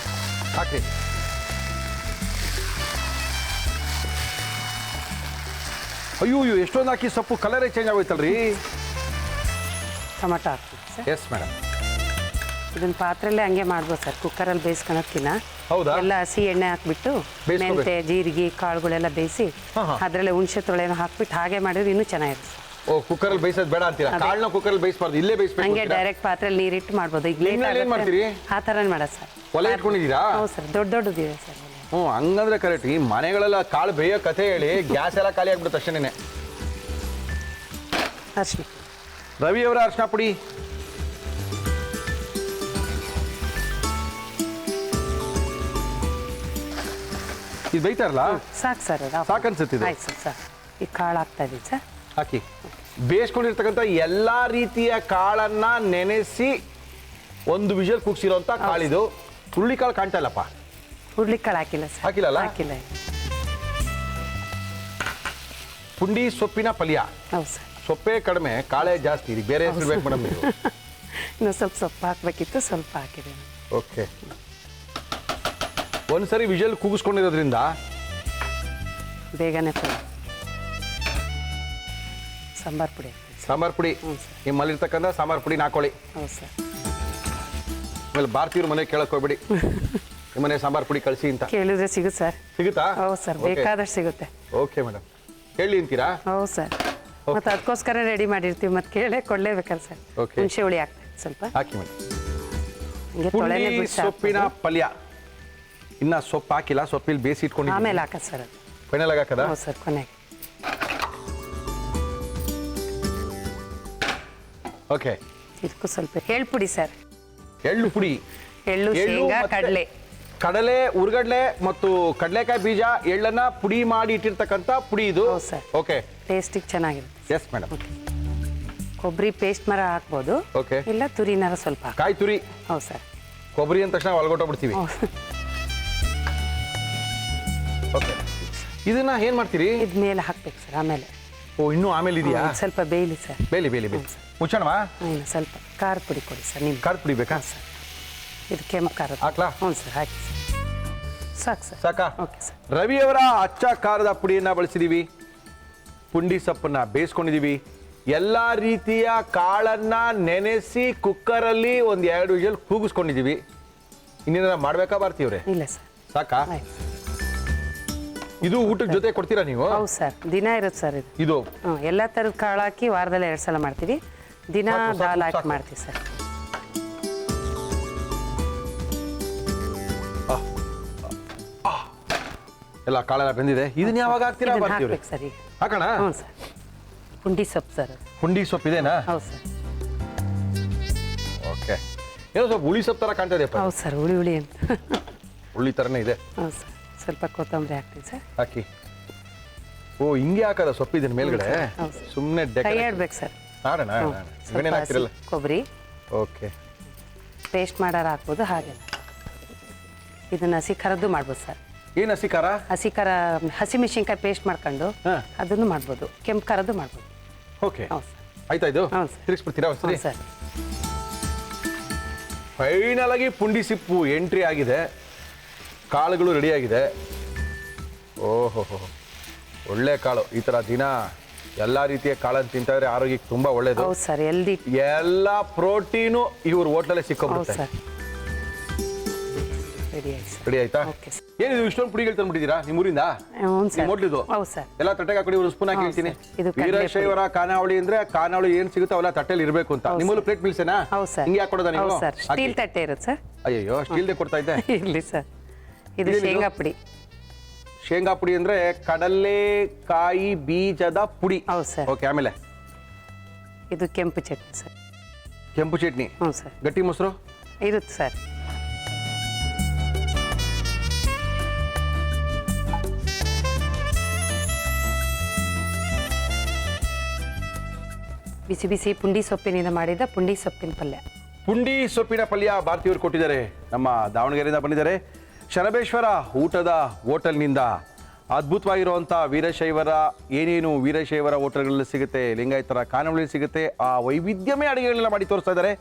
Speaker 1: ಹಾಕಿ. ಅಯ್ಯೋ ಎಷ್ಟೊಂದು ಹಾಕಿ ಸೊಪ್ಪು ಕಲರೇ ಚೇಂಜ್ ಆಗೋಯ್ತಲ್ರಿ.
Speaker 6: ಟೊಮೆಟೊ ಹಾಕ್ತೀವಿ ಸರ್.
Speaker 1: Yes madam.
Speaker 6: ಇದನ್ನ ಪಾತ್ರೆಲ್ಲೇ ಹಂಗೆ ಮಾಡ್ಬೋದು ಸರ್, ಕುಕ್ಕರಲ್ಲಿ ಬೇಯಿಸ್ಕೊಳಕ್ಕಿನ್ನ.
Speaker 1: ಹೌದಾ?
Speaker 6: ಎಲ್ಲ ಹಸಿ ಎಣ್ಣೆ ಹಾಕ್ಬಿಟ್ಟು
Speaker 1: ಬೇಯಿಸ್ಕೊಬೇಕು.
Speaker 6: ಮೆಂತೆ, ಜೀರಿಗೆ, ಕಾಳುಗಳೆಲ್ಲ ಬೇಯಿಸಿ
Speaker 1: ಹಾ, ಹಾ.
Speaker 6: ಅದರಲ್ಲೇ ಹುಣಸೆ ತೊಳೆನೂ ಹಾಕ್ಬಿಟ್ಟು ಹಾಗೆ ಮಾಡಿದ್ರೆ ಇನ್ನೂ ಚೆನ್ನಾಗಿರುತ್ತೆ ಸರ್.
Speaker 1: ಓ, ಕುಕ್ಕರಲ್ಲಿ ಬೇಯಿಸೋದು ಬೇಡ ಅಂತೀರಾ?
Speaker 6: ಅದೇ.
Speaker 1: ಕಾಳನ್ನ ಕುಕ್ಕರಲ್ಲಿ ಬೇಯಿಸಬಾರ್ದು, ಇಲ್ಲೇ ಬೇಯಿಸ್ಬೇಕು
Speaker 6: ಹಂಗೆ
Speaker 1: ಅಂತೀರಾ?
Speaker 6: ಡೈರೆಕ್ಟ್ ಪಾತ್ರೆಯಲ್ಲಿ ನೀರಿಟ್ಟು ಮಾಡ್ಬೋದು. ಈಗ ಲೇಟ್
Speaker 1: ಇನ್ಮೇಲೆ ಏನ್ ಮಾಡ್ತೀರಿ?
Speaker 6: ಆ ಥರನೇ ಮಾಡೋದು ಸರ್.
Speaker 1: ಒಲೆ ಇಟ್ಕೊಂಡಿದ್ದೀರಾ?
Speaker 6: ಹೌದು ಸರ್, ದೊಡ್ಡದಿದೆ ಸರ್ ಒಲೆ.
Speaker 1: ಹ್ಞೂ, ಹಂಗಂದ್ರೆ ಕರೆಕ್ಟ್. ಈ ಮನೆಗಳೆಲ್ಲ ಕಾಳು ಬೇಯೋ ಕಥೆ ಹೇಳಿ ಗ್ಯಾಸ್ ಎಲ್ಲ ಖಾಲಿ ಆಗ್ಬಿಡುತ್ತೆ ಅಷ್ಟೇನೆ.
Speaker 6: ಅರ್ಶಿನ.
Speaker 1: ರವಿಯವರ ಅರ್ಶಿನ ಪುಡಿ. ಇದು ಬೇಯ್ತಾರಲ್ಲ?
Speaker 6: ಸಾಕು ಸರ್. ಅದು
Speaker 1: ಸಾಕು ಅನ್ಸುತ್ತೆ ಇದು.
Speaker 6: ಆಯ್ತು ಸರ್. ಸಾಕು. ಈ ಕಾಳು ಹಾಕ್ತಾ ಇದೀವಿ ಸರ್.
Speaker 1: ಹಾಕಿ. ಬೇಯಿಸ್ಕೊಂಡಿರ್ತಕ್ಕಂಥ ಎಲ್ಲ ರೀತಿಯ ಕಾಳನ್ನ ನೆನೆಸಿ ಒಂದು ವಿಷಲ್ ಕೂಗ್ಸಿರೋಂಥ ಕಾಳಿದು. ಹುರುಳಿ ಕಾಳು ಕಾಣ್ತಾ ಇಲ್ಲಪ್ಪ.
Speaker 6: ಹುರ್ಲಿಕಾಳು ಹಾಕಿಲ್ಲ ಸರ್.
Speaker 1: ಹಾಕಿಲ್ಲಲ್ಲ?
Speaker 6: ಹಾಕಿಲ್ಲ.
Speaker 1: ಪುಂಡಿ ಸೊಪ್ಪಿನ ಪಲ್ಯ.
Speaker 6: ಹೌದು ಸರ್.
Speaker 1: ಸೊಪ್ಪೇ ಕಡಿಮೆ, ಕಾಳೇ ಜಾಸ್ತಿ. ಇದಕ್ಕೆ ಬೇರೆ ಹೆಸರು ಬೇಕು ಮೇಡಮ್ ನೀವು.
Speaker 6: ಇನ್ನು ಸ್ವಲ್ಪ ಸೊಪ್ಪು ಹಾಕಬೇಕಿತ್ತು, ಸ್ವಲ್ಪ ಹಾಕಿದೆ.
Speaker 1: ಓಕೆ. ಒಂದ್ಸರಿ ವಿಷಲ್ ಕೂಗಿಸ್ಕೊಂಡಿರೋದ್ರಿಂದ
Speaker 6: ಬೇಗನೆ ಪುಡಿ. ಸಾಂಬಾರ್ ಪುಡಿ ಹಾಕ್ತೀವಿ
Speaker 1: ಸಾಂಬಾರ್ ಪುಡಿ ನಿಮ್ಮಲ್ಲಿರ್ತಕ್ಕಂಥ ಸಾಂಬಾರ್ ಪುಡಿ ಹಾಕೊಳ್ಳಿ.
Speaker 6: ಹೌದು ಸರ್.
Speaker 1: ಆಮೇಲೆ ಭಾರತೀಯರ ಮನೆ ಕೇಳಕ್ ಹೋಗ್ಬೇಡಿ ನಿಮ್ಮನೆ ಸಾಂಬಾರ್ ಪುಡಿ ಕಳಿಸಿ ಅಂತ.
Speaker 6: ಕೇಳಿದ್ರೆ ಸಿಗುತ್ತೆ ಸರ್.
Speaker 1: ಸಿಗುತ್ತಾ?
Speaker 6: ಹೌದು ಸರ್, ಬೇಕಾದಷ್ಟು ಸಿಗುತ್ತೆ.
Speaker 1: ಓಕೆ ಮೇಡಮ್, ಹೇಳಿ ಅಂತೀರಾ?
Speaker 6: ಹೌದು ಸರ್, ಮತ್ತೆ ಅದಕ್ಕೋಸ್ಕರ ರೆಡಿ ಮಾಡಿರ್ತೀವಿ, ಮತ್ತೆ ಕೇಳೇ ಕೊಡಲೇಬೇಕಲ್ಲ ಸರ್.
Speaker 1: Okay.
Speaker 6: ಹುಣಸೆ ಹುಳಿ ಹಾಕ್ತಾರೆ ಸ್ವಲ್ಪ,
Speaker 1: ಹಾಕಿ ಮೇಡಮ್.
Speaker 6: ಹಂಗೆ ತೊಳೆನೇ
Speaker 1: ಪುಂಡಿ
Speaker 6: ಬಿಟ್ಟು
Speaker 1: ಸೊಪ್ಪಿನ ಪಲ್ಯ ಇನ್ನ ಸೊಪ್ಪು ಹಾಕಿಲ್ಲ, ಸೊಪ್ಪಿಲ್ಲಿ ಬೇಯಿಸಿ ಇಟ್ಕೊಂಡಿದ್ದೀನಿ.
Speaker 6: ಆಮೇಲೆ ಹಾಕದು ಸರ್ ಅದು.
Speaker 1: ಫೈನಲ್ ಆಗಿ ಹಾಕದ?
Speaker 6: ಹೌದು ಸರ್, ಕೊನೆಗೆ.
Speaker 1: ಓಕೆ.
Speaker 6: ಇದಕ್ಕೂ ಸ್ವಲ್ಪ ಎಳ್ಳು ಪುಡಿ ಸರ್.
Speaker 1: ಎಳ್ಳು ಪುಡಿ,
Speaker 6: ಎಳ್ಳು, ಶೇಂಗಾ,
Speaker 1: ಮತ್ತೆ
Speaker 6: ಕಡಲೆ.
Speaker 1: ಕಡಲೆ, ಉರ್ಗಡ್ಲೆ ಮತ್ತು ಕಡಲೆಕಾಯಿ ಬೀಜ ಎಳ್ಳನ್ನ ಪುಡಿ ಮಾಡಿ ಇಟ್ಟಿರ್ತಕ್ಕಂಥ ಪುಡಿ ಇದು.
Speaker 6: ಹೌದು ಸರ್.
Speaker 1: ಓಕೆ.
Speaker 6: ಟೇಸ್ಟಿಗೆ ಚೆನ್ನಾಗಿರುತ್ತೆ.
Speaker 1: Yes madam.
Speaker 6: ಕೊಬ್ಬರಿ ಪೇಸ್ಟ್ ಮರ ಹಾಕ್ಬೋದು,
Speaker 1: ಓಕೆ.
Speaker 6: ಇಲ್ಲ ತುರಿನಾರ ಸ್ವಲ್ಪ ಹಾಕ್ಬೋದು.
Speaker 1: ಕಾಯಿ ತುರಿ.
Speaker 6: ಹೌದು ಸರ್.
Speaker 1: ಕೊಬ್ಬರಿ ಅಂದ ತಕ್ಷಣ ಒಳಗೊಟ್ಟೋಗ್ಬಿಡ್ತೀವಿ.
Speaker 6: ಹೌದು.
Speaker 1: ಓಕೆ. ಇದನ್ನ ಏನ್ ಮಾಡ್ತೀರಿ?
Speaker 6: ಇದ್ ಮೇಲೆ ಹಾಕ್ಬೇಕು ಸರ್ ಆಮೇಲೆ.
Speaker 1: ಓ, ಇನ್ನೂ ಆಮೇಲೆ ಇದೆಯಾ?
Speaker 6: ಸ್ವಲ್ಪ ಬೇಯಲಿ ಸರ್.
Speaker 1: ಬೇಲಿ ಬೇಲಿ ಬೇಲಿ ಮುಚ್ಚಣವಾ?
Speaker 6: ಇನ್ನು ಸ್ವಲ್ಪ ಖಾರ ಪುಡಿ ಕೊಡಿ ಸರ್ ನಿಮ್ಮ.
Speaker 1: ಖಾರ ಪುಡಿ ಬೇಕಾ?
Speaker 6: ಸರ್, ಇದು ಕೆಂಪು ಖಾರ.
Speaker 1: ಹಾಕ್ಲಾ?
Speaker 6: ಹ್ಞೂ ಸರ್, ಹಾಕಿ ಸರ್. ಸಾಕು ಸರ್.
Speaker 1: ಸಾಕಾ?
Speaker 6: Okay sir.
Speaker 1: ರವಿಯವರ ಅಚ್ಚ ಖಾರದ ಪುಡಿಯನ್ನ ಬಳಸಿದೀವಿ, ಪುಂಡಿ ಸೊಪ್ಪನ್ನ ಬೇಯಿಸ್ಕೊಂಡಿದೀವಿ, ಎಲ್ಲ ರೀತಿಯ ಕಾಳನ್ನ ನೆನೆಸಿ ಕುಕ್ಕರಲ್ಲಿ ಒಂದು 2 ವಿಷಲ್ ಕೂಗಿಸ್ಕೊಂಡಿದೀವಿ. ಇನ್ನೇನಾರ ಮಾಡ್ಬೇಕಾ ಬರ್ತೀವ್ರೆ?
Speaker 6: ಇಲ್ಲ ಸರ್,
Speaker 1: ಸಾಕಾ?
Speaker 6: ಆಯ್ತು.
Speaker 1: ಇದು ಊಟದ ಜೊತೆ ಕೊಡ್ತೀರಾ ನೀವು?
Speaker 6: ಹೌದು ಸರ್, ದಿನ ಇರುತ್ತೆ ಸರ್ ಇದು.
Speaker 1: ಇದು
Speaker 6: ಹ್ಞೂ, ಎಲ್ಲ ಥರದ ಕಾಳು ಹಾಕಿ ವಾರದಲ್ಲಿ 2 ಸಲ ಮಾಡ್ತೀವಿ. ದಿನ
Speaker 1: ಸಾಕು,
Speaker 6: ದಾಲ್
Speaker 1: ಸಾಕು,
Speaker 6: ಹಾಕಿ
Speaker 1: ಸಾಕು.
Speaker 6: ಮಾಡ್ತೀವಿ ಸರ್.
Speaker 1: ಎಲ್ಲ ಕಾಳೆಲ್ಲ ಬೆಂದಿದೆ. ಇದನ್ನ ಯಾವಾಗ ಹಾಕ್ತೀರಾ?
Speaker 6: ಇದನ್ನ
Speaker 1: ಬರ್ತೀವ್ರೆ.
Speaker 6: ಹಾಕ್ಬೇಕು ಸರ್ ಈಗ.
Speaker 1: ಹಾಕೋಣ?
Speaker 6: ಹ್ಞೂ ಸರ್, ಪುಂಡಿ ಸೊಪ್ಪು ಸರ್ ಅದು.
Speaker 1: ಪುಂಡಿ ಸೊಪ್ಪು ಇದೆನಾ?
Speaker 6: ಹೌದು ಸರ್.
Speaker 1: ಓಕೆ. ಏನೋ ಸ್ವಲ್ಪ ಹುಳಿ ಸೊಪ್ಪು ಥರ ಕಾಣ್ತಾ ಇದೆಯಪ್ಪ.
Speaker 6: ಹೌದು ಸರ್, ಹುಳಿ ಹುಳಿ ಅಂತ.
Speaker 1: ಹುಳಿ ಥರನೇ ಇದೆ.
Speaker 6: ಹೌದು ಸರ್, ಸ್ವಲ್ಪ ಕೊತ್ತಂಬರಿ ಹಾಕ್ತೀವಿ ಸರ್.
Speaker 1: ಹಾಕಿ. ಓ, ಹಿಂಗೆ ಹಾಕದ ಸೊಪ್ಪು ಇದನ್ನ ಮೇಲ್ಗಡೆ?
Speaker 6: ಹೌದು ಸರ್.
Speaker 1: ಸುಮ್ಮನೆ
Speaker 6: ಕೈ ಆಡ್ಬೇಕು ಸರ್.
Speaker 1: ಆಡೋಣ.
Speaker 6: ಸ್ವಲ್ಪ
Speaker 1: ಏನೇನು ಹಾಕ್ತಿರಲ್ಲ?
Speaker 6: ಹಸಿ ಕೊಬ್ಬರಿ
Speaker 1: ಓಕೆ.
Speaker 6: ಪೇಸ್ಟ್ ಮಾಡಾರ ಹಾಕ್ಬೋದು, ಹಾಗೆ ಇದನ್ನ ಹಸಿ ಖರದ್ದು ಮಾಡ್ಬೋದು ಸರ್.
Speaker 1: ಏನು ಹಸಿ ಖಾರ?
Speaker 6: ಹಸಿ ಖಾರ, ಹಸಿಮೆಣಸಿನ್ಕಾಯಿ ಪೇಸ್ಟ್ ಮಾಡ್ಕೊಂಡು
Speaker 1: ಹಾ.
Speaker 6: ಅದನ್ನು ಮಾಡ್ಬೋದು, ಕೆಂಪು ಖಾರದ್ದು ಮಾಡ್ಬೋದು.
Speaker 1: ಓಕೆ.
Speaker 6: ಹೌದು ಸರ್.
Speaker 1: ಆಯ್ತಾ ಇದು?
Speaker 6: ಹೌದು ಸರ್.
Speaker 1: ತಿರ್ಗಿಸ್ಬಿಡ್ತೀರಾ
Speaker 6: ಹ್ಞೂ
Speaker 1: ಸರಿ?
Speaker 6: ಸರ್.
Speaker 1: ಫೈನಲ್ ಆಗಿ ಪುಂಡಿ ಸಿಪ್ಪು ಎಂಟ್ರಿ ಆಗಿದೆ, ಕಾಳುಗಳು ರೆಡಿ ಆಗಿದೆ. ಓಹೋ, ಒಳ್ಳೆ ಕಾಳು. ಈ ಥರ ದಿನ ಎಲ್ಲ ರೀತಿಯ ಕಾಳನ್ನು ತಿಂತಾಯಿದ್ರೆ ಆರೋಗ್ಯಕ್ಕೆ ತುಂಬ ಒಳ್ಳೇದು.
Speaker 6: ಹೌದು ಸರ್, ಎಲ್ದಿ.
Speaker 1: ಎಲ್ಲ ಪ್ರೋಟೀನು ಇವ್ರ ಹೋಟ್ಲಲ್ಲೇ
Speaker 6: ಹೌದು
Speaker 1: ಸಿಕ್ಕೋಬಿಡುತ್ತೆ.
Speaker 6: ಸರ್, ರೆಡಿ ಆಯ್ತು ಸರ್.
Speaker 1: ರೆಡಿ ಆಯ್ತಾ?
Speaker 6: Okay sir.
Speaker 1: ಏನಿದು ಇಷ್ಟೊಂದು ಪುಡಿಗಳು ತಂದ್ಬಿಟ್ಟಿದ್ದೀರಾ ನಿಮ್ಮೂರಿಂದ?
Speaker 6: ಹ್ಞೂ ಸರ್.
Speaker 1: ಹೋಟ್ಲಿದು?
Speaker 6: ಹೌದು ಸರ್.
Speaker 1: ಎಲ್ಲ ತಟ್ಟೆಗೆ ಹಾಕೊಂಡು ಒಂದು ಸ್ಪೂನ್ ಹಾಕಿ
Speaker 6: ಹೌದು
Speaker 1: ಹೇಳ್ತೀನಿ.
Speaker 6: ಸರ್. ಇದು ಕಡ್ಲೆ
Speaker 1: ವೀರಶೈವರ ಖಾನಾವಳಿ ಅಂದ್ರೆ ಖಾನಾವಳಿ ಏನು ಸಿಗುತ್ತೋ ಅವೆಲ್ಲ ತಟ್ಟೆಲಿ ಇರಬೇಕು ಅಂತ.
Speaker 6: ಹೌದು
Speaker 1: ನಿಮ್ಮಲ್ಲೂ ಪ್ಲೇಟ್ ಮಿಲ್ಸೇನಾ?
Speaker 6: ಹೌದು ಸರ್.
Speaker 1: ಹಿಂಗೆ ಹಾಕೊಡೋದ ನೀವು?
Speaker 6: ಹೌದು ಸರ್,
Speaker 1: ಹಾಕಿ.
Speaker 6: ಸ್ಟೀಲ್ ತಟ್ಟೆ ಇರುತ್ತೆ ಸರ್.
Speaker 1: ಅಯ್ಯೋ, ಸ್ಟೀಲ್ದೇ ಕೊಡ್ತಾ ಇದ್ದೆ.
Speaker 6: ಇರಲಿ ಸರ್. ಇದು
Speaker 1: ಇದೇನಿದು?
Speaker 6: ಶೇಂಗಾ ಪುಡಿ.
Speaker 1: ಶೇಂಗಾ ಪುಡಿ ಅಂದ್ರೆ ಕಡಲೆಕಾಯಿ ಬೀಜದ ಪುಡಿ.
Speaker 6: ಹೌದು ಸರ್.
Speaker 1: ಓಕೆ. ಆಮೇಲೆ
Speaker 6: ಇದು ಕೆಂಪು ಚಟ್ನಿ ಸರ್.
Speaker 1: ಕೆಂಪು ಚಟ್ನಿ.
Speaker 6: ಹ್ಞೂ ಸರ್.
Speaker 1: ಗಟ್ಟಿ ಮೊಸರು
Speaker 6: ಇರುತ್ತೆ ಸರ್. ಬಿಸಿ ಬಿಸಿ ಪುಂಡಿ ಸೊಪ್ಪಿನಿಂದ ಮಾಡಿದ ಪುಂಡಿ ಸೊಪ್ಪಿನ ಪಲ್ಯ.
Speaker 1: ಪುಂಡಿ ಸೊಪ್ಪಿನ ಪಲ್ಯ ಭಾರತೀಯವರು ಕೊಟ್ಟಿದ್ದಾರೆ. ನಮ್ಮ ದಾವಣಗೆರೆಯಿಂದ ಬಂದಿದ್ದಾರೆ. ಶರಬೇಶ್ವರ ಊಟದ ಹೋಟೆಲ್ನಿಂದ ಅದ್ಭುತವಾಗಿರುವಂಥ ವೀರಶೈವರ ಏನೇನು ವೀರಶೈವರ ಹೋಟೆಲ್ಗಳಲ್ಲಿ ಸಿಗುತ್ತೆ, ಲಿಂಗಾಯತರ ಖಾನಾವಳಿ ಸಿಗುತ್ತೆ, ಆ ವೈವಿಧ್ಯಮಯ ಅಡುಗೆಗಳನ್ನೆಲ್ಲ ಮಾಡಿ ತೋರಿಸ್ತಾ ಇದ್ದಾರೆ.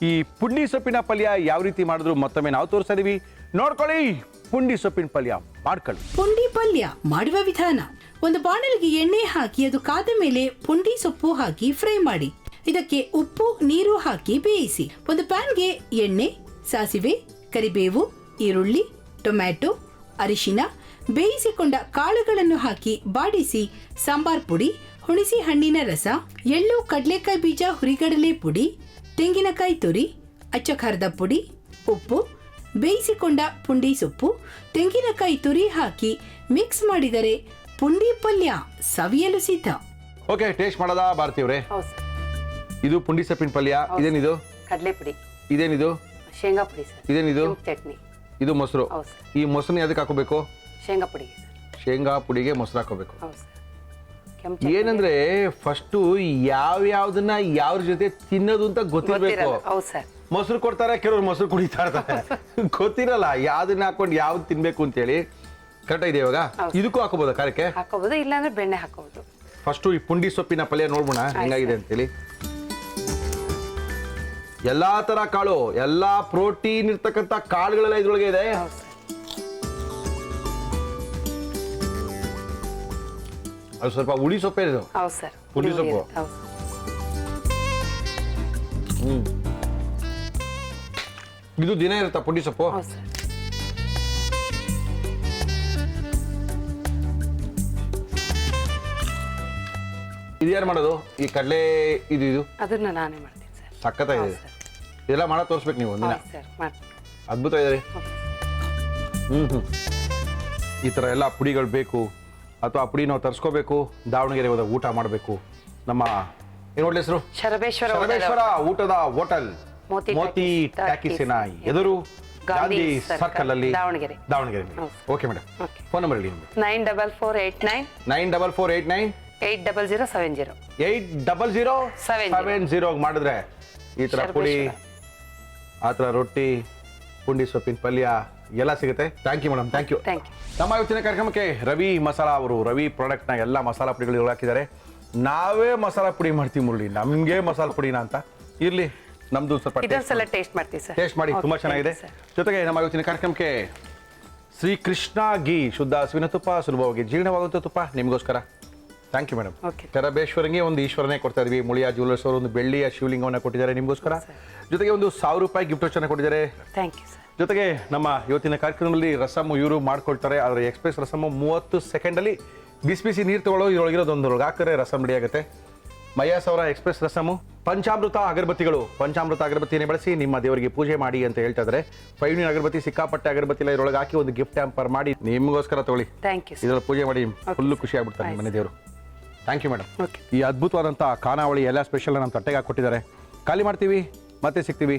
Speaker 1: ಈ ಪುಂಡಿ ಸೊಪ್ಪಿನ ಪಲ್ಯ ಯಾವ ರೀತಿ ಮಾಡಿದ್ರು ಮತ್ತೊಮ್ಮೆ ನಾವು ತೋರಿಸ್ತಾ ಇದೀವಿ, ನೋಡ್ಕೊಳ್ಳಿ. ಪುಂಡಿ ಸೊಪ್ಪಿನ ಪಲ್ಯ ಮಾಡ್ಕೊಳ್ಳಿ.
Speaker 3: ಪುಂಡಿ ಪಲ್ಯ ಮಾಡುವ ವಿಧಾನ: ಒಂದು ಬಾಣಲಿಗೆ ಎಣ್ಣೆ ಹಾಕಿ ಅದು ಕಾದ ಮೇಲೆ ಪುಂಡಿ ಸೊಪ್ಪು ಹಾಕಿ ಫ್ರೈ ಮಾಡಿ. ಇದಕ್ಕೆ ಉಪ್ಪು ನೀರು ಹಾಕಿ ಬೇಯಿಸಿ. ಒಂದು ಪ್ಯಾನ್ಗೆ ಎಣ್ಣೆ, ಸಾಸಿವೆ, ಕರಿಬೇವು, ಈರುಳ್ಳಿ, ಟೊಮ್ಯಾಟೊ, ಅರಿಶಿನ, ಬೇಯಿಸಿಕೊಂಡ ಕಾಳುಗಳನ್ನು ಹಾಕಿ ಬಾಡಿಸಿ ಸಾಂಬಾರ್ ಪುಡಿ, ಹುಣಸೆ ಹಣ್ಣಿನ ರಸ, ಎಳ್ಳು, ಕಡಲೆಕಾಯಿ ಬೀಜ, ಹುರಿಗಡಲೆ ಪುಡಿ, ತೆಂಗಿನಕಾಯಿ ತುರಿ, ಅಚ್ಚ ಖಾರದ ಪುಡಿ, ಉಪ್ಪು, ಬೇಯಿಸಿಕೊಂಡ ಪುಂಡಿ ಸೊಪ್ಪು, ತೆಂಗಿನಕಾಯಿ ತುರಿ ಹಾಕಿ ಮಿಕ್ಸ್ ಮಾಡಿದರೆ ಪುಂಡಿ ಪಲ್ಯ ಸವಿಯಲು ಸಿದ್ಧ.
Speaker 1: ಓಕೆ, ಟೇಸ್ಟ್ ಮಾಡೋದಾ ಭಾರತೀಯವ್ರೆ?
Speaker 6: ಹೌದು ಸರ್.
Speaker 1: ಇದು ಪುಂಡಿ ಸೊಪ್ಪಿನ ಪಲ್ಯ. ಇದೇನಿದು?
Speaker 6: ಕಡಲೆ ಪುಡಿ.
Speaker 1: ಇದೇನಿದು?
Speaker 6: ಶೇಂಗಾ ಪುಡಿ ಸರ್.
Speaker 1: ಇದೇನಿದು?
Speaker 6: ಕೆಂಪು ಚಟ್ನಿ.
Speaker 1: ಇದು ಮೊಸರು.
Speaker 6: ಹೌದು ಸರ್.
Speaker 1: ಈ ಮೊಸರನ್ನ ಎದಕ್ಕೆ ಹಾಕೋಬೇಕು?
Speaker 6: ಶೇಂಗಾ ಪುಡಿಗೆ ಸರ್.
Speaker 1: ಶೇಂಗಾ ಪುಡಿಗೆ ಮೊಸರು ಹಾಕೋಬೇಕು.
Speaker 6: ಹೌದು ಸರ್. ಕೆಂಪು
Speaker 1: ಏನಂದ್ರೆ ಫಸ್ಟು ಯಾವ್ಯಾವ್ದನ್ನ ಯಾವ ಜೊತೆ ತಿನ್ನೋದು ಅಂತ ಗೊತ್ತಿರ್ಬೇಕು.
Speaker 6: ಹೌದು ಸರ್.
Speaker 1: ಮೊಸರು ಕೊಡ್ತಾರೆ, ಕೆಲವ್ರು ಮೊಸರು ಕುಡಿತಾ ಇರ್ತಾರೆ. ಗೊತ್ತಿರಲ್ಲ ಯಾವ್ದನ್ನ ಹಾಕೊಂಡು ಯಾವ್ದು ತಿನ್ಬೇಕು ಅಂತೇಳಿ. ಕರೆಕ್ಟ್ ಇದೆ ಇವಾಗ? ಇದಕ್ಕೂ ಹಾಕೋಬೋದಾ ಖಾರಕ್ಕೆ?
Speaker 6: ಹಾಕೋಬಹುದು, ಇಲ್ಲಾಂದ್ರೆ ಬೆಣ್ಣೆ ಹಾಕೋಬಹುದು.
Speaker 1: ಫಸ್ಟು ಈ ಪುಂಡಿ ಸೊಪ್ಪಿನ ಪಲ್ಯ ನೋಡ್ಬೋಣ ಹೆಂಗಾಗಿದೆ ಅಂತೇಳಿ. ಎಲ್ಲಾ ತರ ಕಾಳು, ಎಲ್ಲಾ ಪ್ರೋಟೀನ್ ಇರ್ತಕ್ಕಂಥ ಕಾಳುಗಳೆಲ್ಲ ಇದ್ರೊಳಗೆ ಇದೆ.
Speaker 6: ಹೌದು ಸರ್.
Speaker 1: ಅದು ಸ್ವಲ್ಪ ಹುಳಿ ಸೊಪ್ಪೆ ಇದು.
Speaker 6: ಹೌದು ಸರ್.
Speaker 1: ಪುಂಡಿ ಸೊಪ್ಪು.
Speaker 6: ಹೌದು ಸರ್.
Speaker 1: ಇದು ದಿನ ಇರುತ್ತಾ ಪುಂಡಿ ಸೊಪ್ಪು?
Speaker 6: ಹೌದು ಸರ್.
Speaker 1: ಇದು ಯಾರು ಮಾಡೋದು? ಈ ಕಡಲೆ ಇದು
Speaker 6: ಅದನ್ನ ನಾನೇ ಮಾಡ್ತೀನಿ ಸರ್.
Speaker 1: ಸಖತ್ತಾಗಿದೆ.
Speaker 6: ಹೌದು ಸರ್.
Speaker 1: ಇದೆಲ್ಲ ಮಾಡೋ ತೋರಿಸ್ಬೇಕು ನೀವು ಒಂದಿನ.
Speaker 6: ಹೌದು ಸರ್ ಮಾಡ್ತೀನಿ.
Speaker 1: ಅದ್ಭುತ ಇದೆ ರೀ. ಈ ಥರ ಎಲ್ಲ ಪುಡಿಗಳು ಬೇಕು, ಅಥವಾ ಆ ಪುಡಿ ನಾವು ತರಿಸ್ಕೋಬೇಕು. ದಾವಣಗೆರೆ ಹೋದಾಗ ಊಟ ಮಾಡಬೇಕು. ನಮ್ಮ ಏನು ಹೋಟ್ಲ್ ಹೆಸರು? ಶರಬೇಶ್ವರ ಊಟದ ಹೋಟೆಲ್, ಮೋತಿ ಟ್ಯಾಕಿಸಿನ ಎದುರು, ಗಾಂಧಿ ಸರ್ಕಲ್ ಅಲ್ಲಿ, Davanagere. Okay madam, phone number ಹೇಳಿ.
Speaker 6: 9448 8070
Speaker 1: 8070 ಮಾಡಿದ್ರೆ ಈ ಥರ ಪುಡಿ, ಆ ಥರ ರೊಟ್ಟಿ, ಪುಂಡಿ ಸೊಪ್ಪಿನ ಪಲ್ಯ ಎಲ್ಲ ಸಿಗುತ್ತೆ. Thank you madam, thank you. ನಮ್ಮ ಇವತ್ತಿನ ಕಾರ್ಯಕ್ರಮಕ್ಕೆ ರವಿ ಮಸಾಲಾ ಅವರು ರವಿ ಪ್ರಾಡಕ್ಟ್ನ ಎಲ್ಲ ಮಸಾಲಾ ಪುಡಿಗಳು ಹಾಕಿದ್ದಾರೆ. ನಾವೇ ಮಸಾಲಾ ಪುಡಿ ಮಾಡ್ತೀವಿ ಮುರಳಿ, ನಮಗೆ ಮಸಾಲಾ ಪುಡಿನ ಅಂತ ಇರಲಿ, ನಮ್ದು ಸ್ವಲ್ಪ
Speaker 6: ಟೇಸ್ಟ್ ಮಾಡ್ತೀವಿ ಸರ್.
Speaker 1: ಟೇಸ್ಟ್ ಮಾಡಿ, ತುಂಬಾ ಚೆನ್ನಾಗಿದೆ. ಜೊತೆಗೆ ನಮ್ಮ ಇವತ್ತಿನ ಕಾರ್ಯಕ್ರಮಕ್ಕೆ ಶ್ರೀ ಕೃಷ್ಣ ಘೀ, ಶುದ್ಧ ಹಸುವಿನ ತುಪ್ಪ, ಸುಲಭವಾಗಿ ಜೀರ್ಣವಾಗುವಂಥ ತುಪ್ಪ ನಿಮಗೋಸ್ಕರ. Thank you madam. ಶರಬೇಶ್ವರಂಗೆ ಒಂದು ಈಶ್ವರನೇ ಕೊಡ್ತಾ ಇದ್ವಿ. ಮುಳಿಯಾ ಜ್ಯುವೆಲರ್ಸ್ ಅವರು ಒಂದು ಬೆಳ್ಳಿಯ ಶಿವಲಿಂಗವನ್ನು ಕೊಟ್ಟಿದ್ದಾರೆ ನಿಮಗೋಸ್ಕರ. ಜೊತೆಗೆ ಒಂದು 1000 ರೂಪಾಯಿ ಗಿಫ್ಟ್ ವೋಚರ್ನ ಕೊಟ್ಟಿದ್ದಾರೆ.
Speaker 6: Thank you sir.
Speaker 1: ಜೊತೆಗೆ ನಮ್ಮ ಇವತ್ತಿನ ಕಾರ್ಯಕ್ರಮದಲ್ಲಿ ರಸಮ್ಮು ಇವರು ಮಾಡ್ಕೊಳ್ತಾರೆ. ಆದರೆ ಎಕ್ಸ್ಪ್ರೆಸ್ ರಸಮ್ಮು 30 ಸೆಕೆಂಡಲ್ಲಿ ಬಿಸಿ ಬಿಸಿ ನೀರು ತಗೊಳ್ಳೋ ಇದ್ರೊಳಗಿರೋದೊಂದೊಳಗೆ ಹಾಕಿದ್ರೆ ರಸಮ್ ರೆಡಿ ಆಗುತ್ತೆ. ಮಯಾಸ್ ಅವರ ಎಕ್ಸ್ಪ್ರೆಸ್ ರಸಮ್ಮು. ಪಂಚಾಮೃತ ಅಗರಬತ್ತಿಗಳು, ಪಂಚಾಮೃತ ಅಗರಬತ್ತಿನೇ ಬಳಸಿ ನಿಮ್ಮ ದೇವರಿಗೆ ಪೂಜೆ ಮಾಡಿ ಅಂತ ಹೇಳ್ತಾ ಇದ್ದಾರೆ. 5 ಅಗರಬತ್ತಿ, ಸಿಕ್ಕಾಪಟ್ಟೆ ಅಗರಬತ್ತಿ ಎಲ್ಲ ಇದ್ರೊಳಗೆ ಹಾಕಿ ಒಂದು ಗಿಫ್ಟ್ ಹ್ಯಾಂಪರ್ ಮಾಡಿ ನಿಮಗೋಸ್ಕರ ತಗೊಳ್ಳಿ.
Speaker 6: Thank you.
Speaker 1: ಇದರ ಪೂಜೆ ಮಾಡಿ ಫುಲ್ಲು ಖುಷಿ ಆಗ್ಬಿಡ್ತಾರೆ ನಿಮ್ಮ ಮನೆ ದೇವರು. Thank you madam. ಈ ಅದ್ಭುತವಾದಂಥ ಖಾನಾವಳಿ ಎಲ್ಲ ಸ್ಪೆಷಲ್ ನಮ್ಮ ತಟ್ಟೆಗೆ ಹಾಕಿ ಕೊಟ್ಟಿದ್ದಾರೆ. ಖಾಲಿ ಮಾಡ್ತೀವಿ, ಮತ್ತೆ ಸಿಗ್ತೀವಿ.